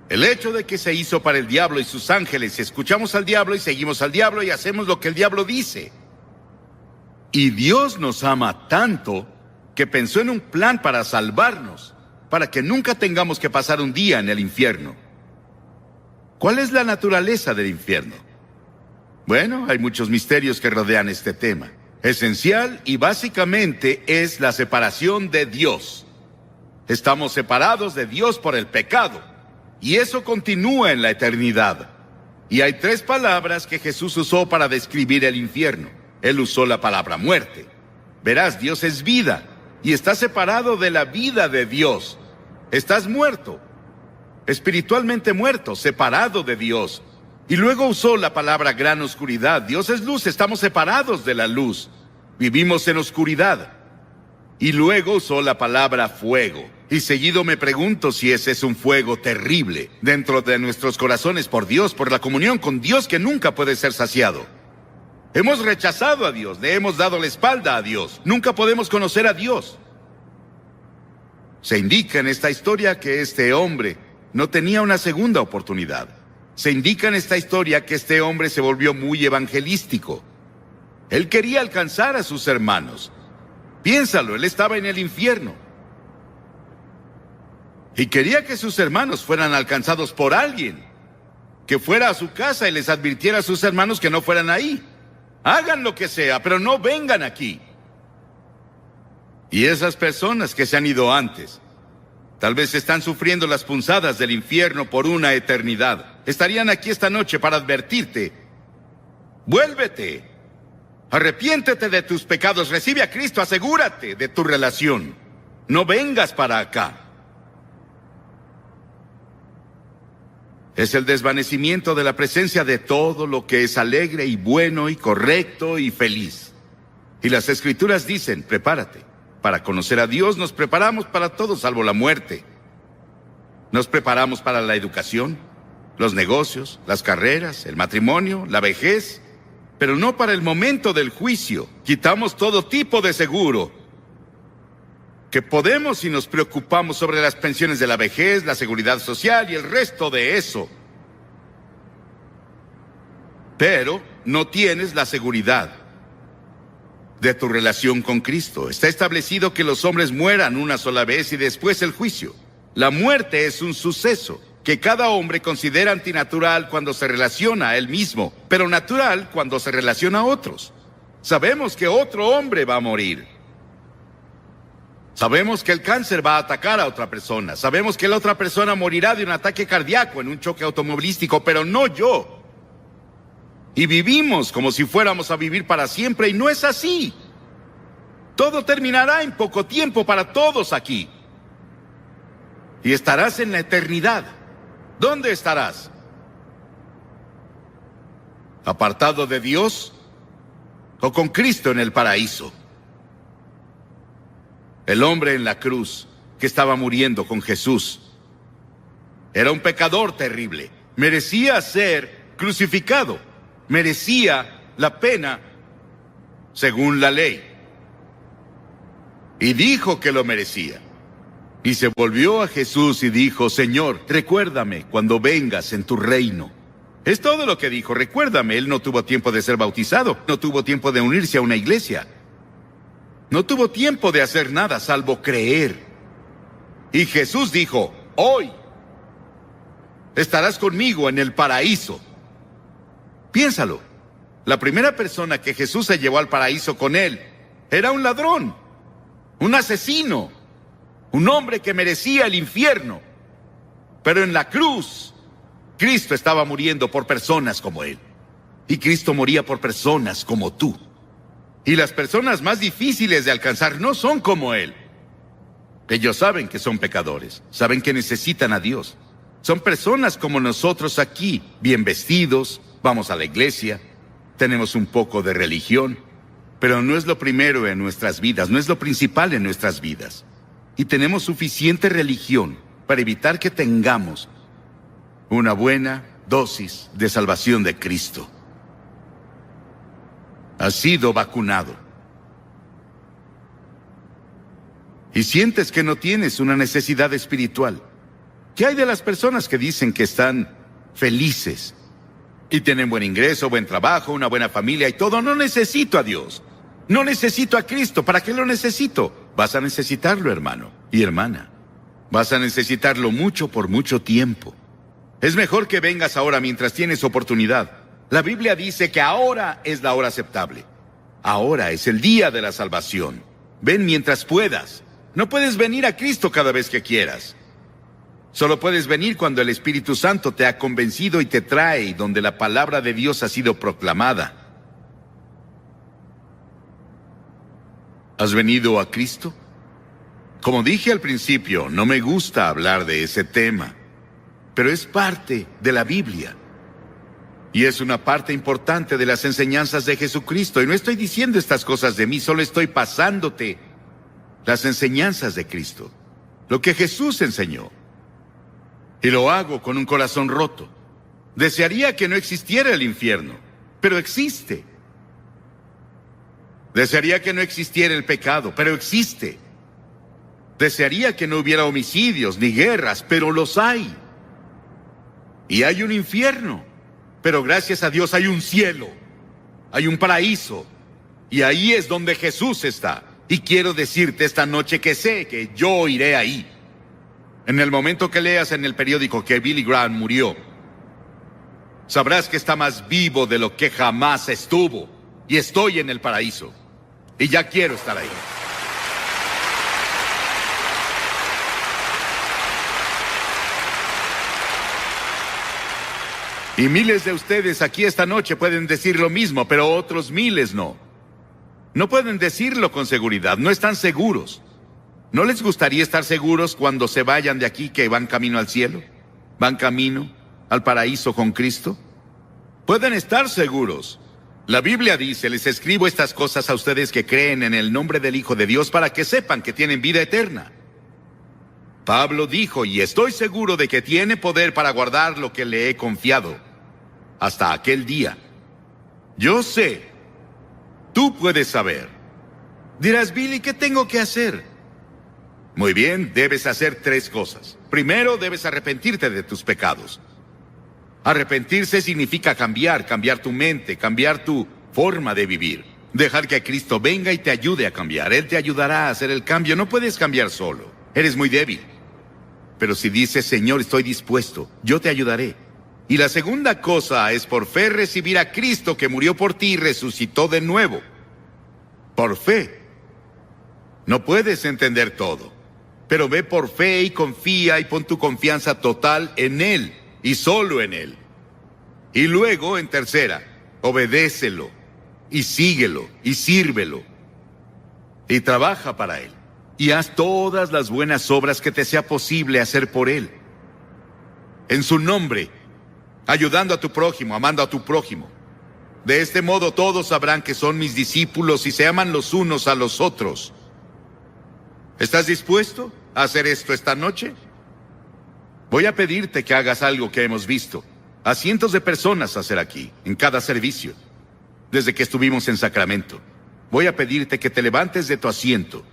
El hecho de que se hizo para el diablo y sus ángeles, escuchamos al diablo y seguimos al diablo y hacemos lo que el diablo dice. Y Dios nos ama tanto que pensó en un plan para salvarnos, para que nunca tengamos que pasar un día en el infierno. ¿Cuál es la naturaleza del infierno? Bueno, hay muchos misterios que rodean este tema. Esencial y básicamente es la separación de Dios. Estamos separados de Dios por el pecado, y eso continúa en la eternidad. Y hay 3 palabras que Jesús usó para describir el infierno. Él usó la palabra muerte. Verás, Dios es vida, y estás separado de la vida de Dios. Estás muerto. Espiritualmente muerto, separado de Dios. Y luego usó la palabra gran oscuridad. Dios es luz, estamos separados de la luz. Vivimos en oscuridad. Y luego usó la palabra fuego. Y seguido me pregunto si ese es un fuego terrible dentro de nuestros corazones por Dios, por la comunión con Dios que nunca puede ser saciado. Hemos rechazado a Dios, le hemos dado la espalda a Dios. Nunca podemos conocer a Dios. Se indica en esta historia que este hombre no tenía una segunda oportunidad. Se indica en esta historia que este hombre se volvió muy evangelístico. Él quería alcanzar a sus hermanos. Piénsalo, él estaba en el infierno. Y quería que sus hermanos fueran alcanzados por alguien. Que fuera a su casa y les advirtiera a sus hermanos que no fueran ahí. Hagan lo que sea, pero no vengan aquí. Y esas personas que se han ido antes, tal vez están sufriendo las punzadas del infierno por una eternidad. Estarían aquí esta noche para advertirte. Vuélvete. Arrepiéntete de tus pecados. Recibe a Cristo. Asegúrate de tu relación. No vengas para acá. Es el desvanecimiento de la presencia de todo lo que es alegre y bueno y correcto y feliz. Y las Escrituras dicen, prepárate. Para conocer a Dios nos preparamos para todo salvo la muerte. Nos preparamos para la educación, los negocios, las carreras, el matrimonio, la vejez, pero no para el momento del juicio. Quitamos todo tipo de seguro que podemos si nos preocupamos sobre las pensiones de la vejez, la seguridad social y el resto de eso. Pero no tienes la seguridad de tu relación con Cristo. Está establecido que los hombres mueran una sola vez y después el juicio. La muerte es un suceso que cada hombre considera antinatural cuando se relaciona a él mismo, pero natural cuando se relaciona a otros. Sabemos que otro hombre va a morir. Sabemos que el cáncer va a atacar a otra persona. Sabemos que la otra persona morirá de un ataque cardíaco en un choque automovilístico, pero no yo. Y vivimos como si fuéramos a vivir para siempre, y no es así. Todo terminará en poco tiempo para todos aquí. Y estarás en la eternidad. ¿Dónde estarás? ¿Apartado de Dios o con Cristo en el paraíso? El hombre en la cruz que estaba muriendo con Jesús era un pecador terrible. Merecía ser crucificado. Merecía la pena según la ley. Y dijo que lo merecía. Y se volvió a Jesús y dijo, Señor, recuérdame cuando vengas en tu reino. Es todo lo que dijo, recuérdame. Él no tuvo tiempo de ser bautizado, no tuvo tiempo de unirse a una iglesia. No tuvo tiempo de hacer nada salvo creer. Y Jesús dijo, hoy estarás conmigo en el paraíso. Piénsalo. La primera persona que Jesús se llevó al paraíso con él era un ladrón, un asesino, un hombre que merecía el infierno. Pero en la cruz, Cristo estaba muriendo por personas como él. Y Cristo moría por personas como tú. Y las personas más difíciles de alcanzar no son como él. Ellos saben que son pecadores, saben que necesitan a Dios. Son personas como nosotros aquí, bien vestidos, vamos a la iglesia, tenemos un poco de religión, pero no es lo primero en nuestras vidas, no es lo principal en nuestras vidas. Y tenemos suficiente religión para evitar que tengamos una buena dosis de salvación de Cristo. Has sido vacunado. Y sientes que no tienes una necesidad espiritual. ¿Qué hay de las personas que dicen que están felices y tienen buen ingreso, buen trabajo, una buena familia y todo? No necesito a Dios. No necesito a Cristo. ¿Para qué lo necesito? Vas a necesitarlo, hermano y hermana. Vas a necesitarlo mucho por mucho tiempo. Es mejor que vengas ahora mientras tienes oportunidad. La Biblia dice que ahora es la hora aceptable. Ahora es el día de la salvación. Ven mientras puedas. No puedes venir a Cristo cada vez que quieras. Solo puedes venir cuando el Espíritu Santo te ha convencido y te trae, y donde la palabra de Dios ha sido proclamada. ¿Has venido a Cristo? Como dije al principio, no me gusta hablar de ese tema, pero es parte de la Biblia. Y es una parte importante de las enseñanzas de Jesucristo. Y no estoy diciendo estas cosas de mí, solo estoy pasándote las enseñanzas de Cristo. Lo que Jesús enseñó. Y lo hago con un corazón roto. Desearía que no existiera el infierno, pero existe. Desearía que no existiera el pecado, pero existe. Desearía que no hubiera homicidios ni guerras, pero los hay. Y hay un infierno, pero gracias a Dios hay un cielo, hay un paraíso, y ahí es donde Jesús está. Y quiero decirte esta noche que sé que yo iré ahí. En el momento que leas en el periódico que Billy Graham murió, sabrás que está más vivo de lo que jamás estuvo. Y estoy en el paraíso. Y ya quiero estar ahí. Y miles de ustedes aquí esta noche pueden decir lo mismo, pero otros miles no. No pueden decirlo con seguridad, no están seguros. ¿No les gustaría estar seguros cuando se vayan de aquí que van camino al cielo? ¿Van camino al paraíso con Cristo? Pueden estar seguros. La Biblia dice, les escribo estas cosas a ustedes que creen en el nombre del Hijo de Dios para que sepan que tienen vida eterna. Pablo dijo, y estoy seguro de que tiene poder para guardar lo que le he confiado hasta aquel día. Yo sé, tú puedes saber. Dirás, Billy, ¿qué tengo que hacer? Muy bien, debes hacer 3 cosas. Primero, debes arrepentirte de tus pecados. Arrepentirse significa cambiar tu mente, cambiar tu forma de vivir. Dejar que Cristo venga y te ayude a cambiar. Él te ayudará a hacer el cambio. No puedes cambiar solo. Eres muy débil. Pero si dices, Señor, estoy dispuesto, yo te ayudaré. Y la segunda cosa es por fe recibir a Cristo que murió por ti y resucitó de nuevo. Por fe. No puedes entender todo. Pero ve por fe y confía y pon tu confianza total en Él y solo en Él. Y luego, en tercera, obedécelo y síguelo y sírvelo. Y trabaja para Él. Y haz todas las buenas obras que te sea posible hacer por Él. En su nombre, ayudando a tu prójimo, amando a tu prójimo. De este modo todos sabrán que son mis discípulos y se aman los unos a los otros. ¿Estás dispuesto a hacer esto esta noche? Voy a pedirte que hagas algo que hemos visto a cientos de personas hacer aquí, en cada servicio, desde que estuvimos en Sacramento. Voy a pedirte que te levantes de tu asiento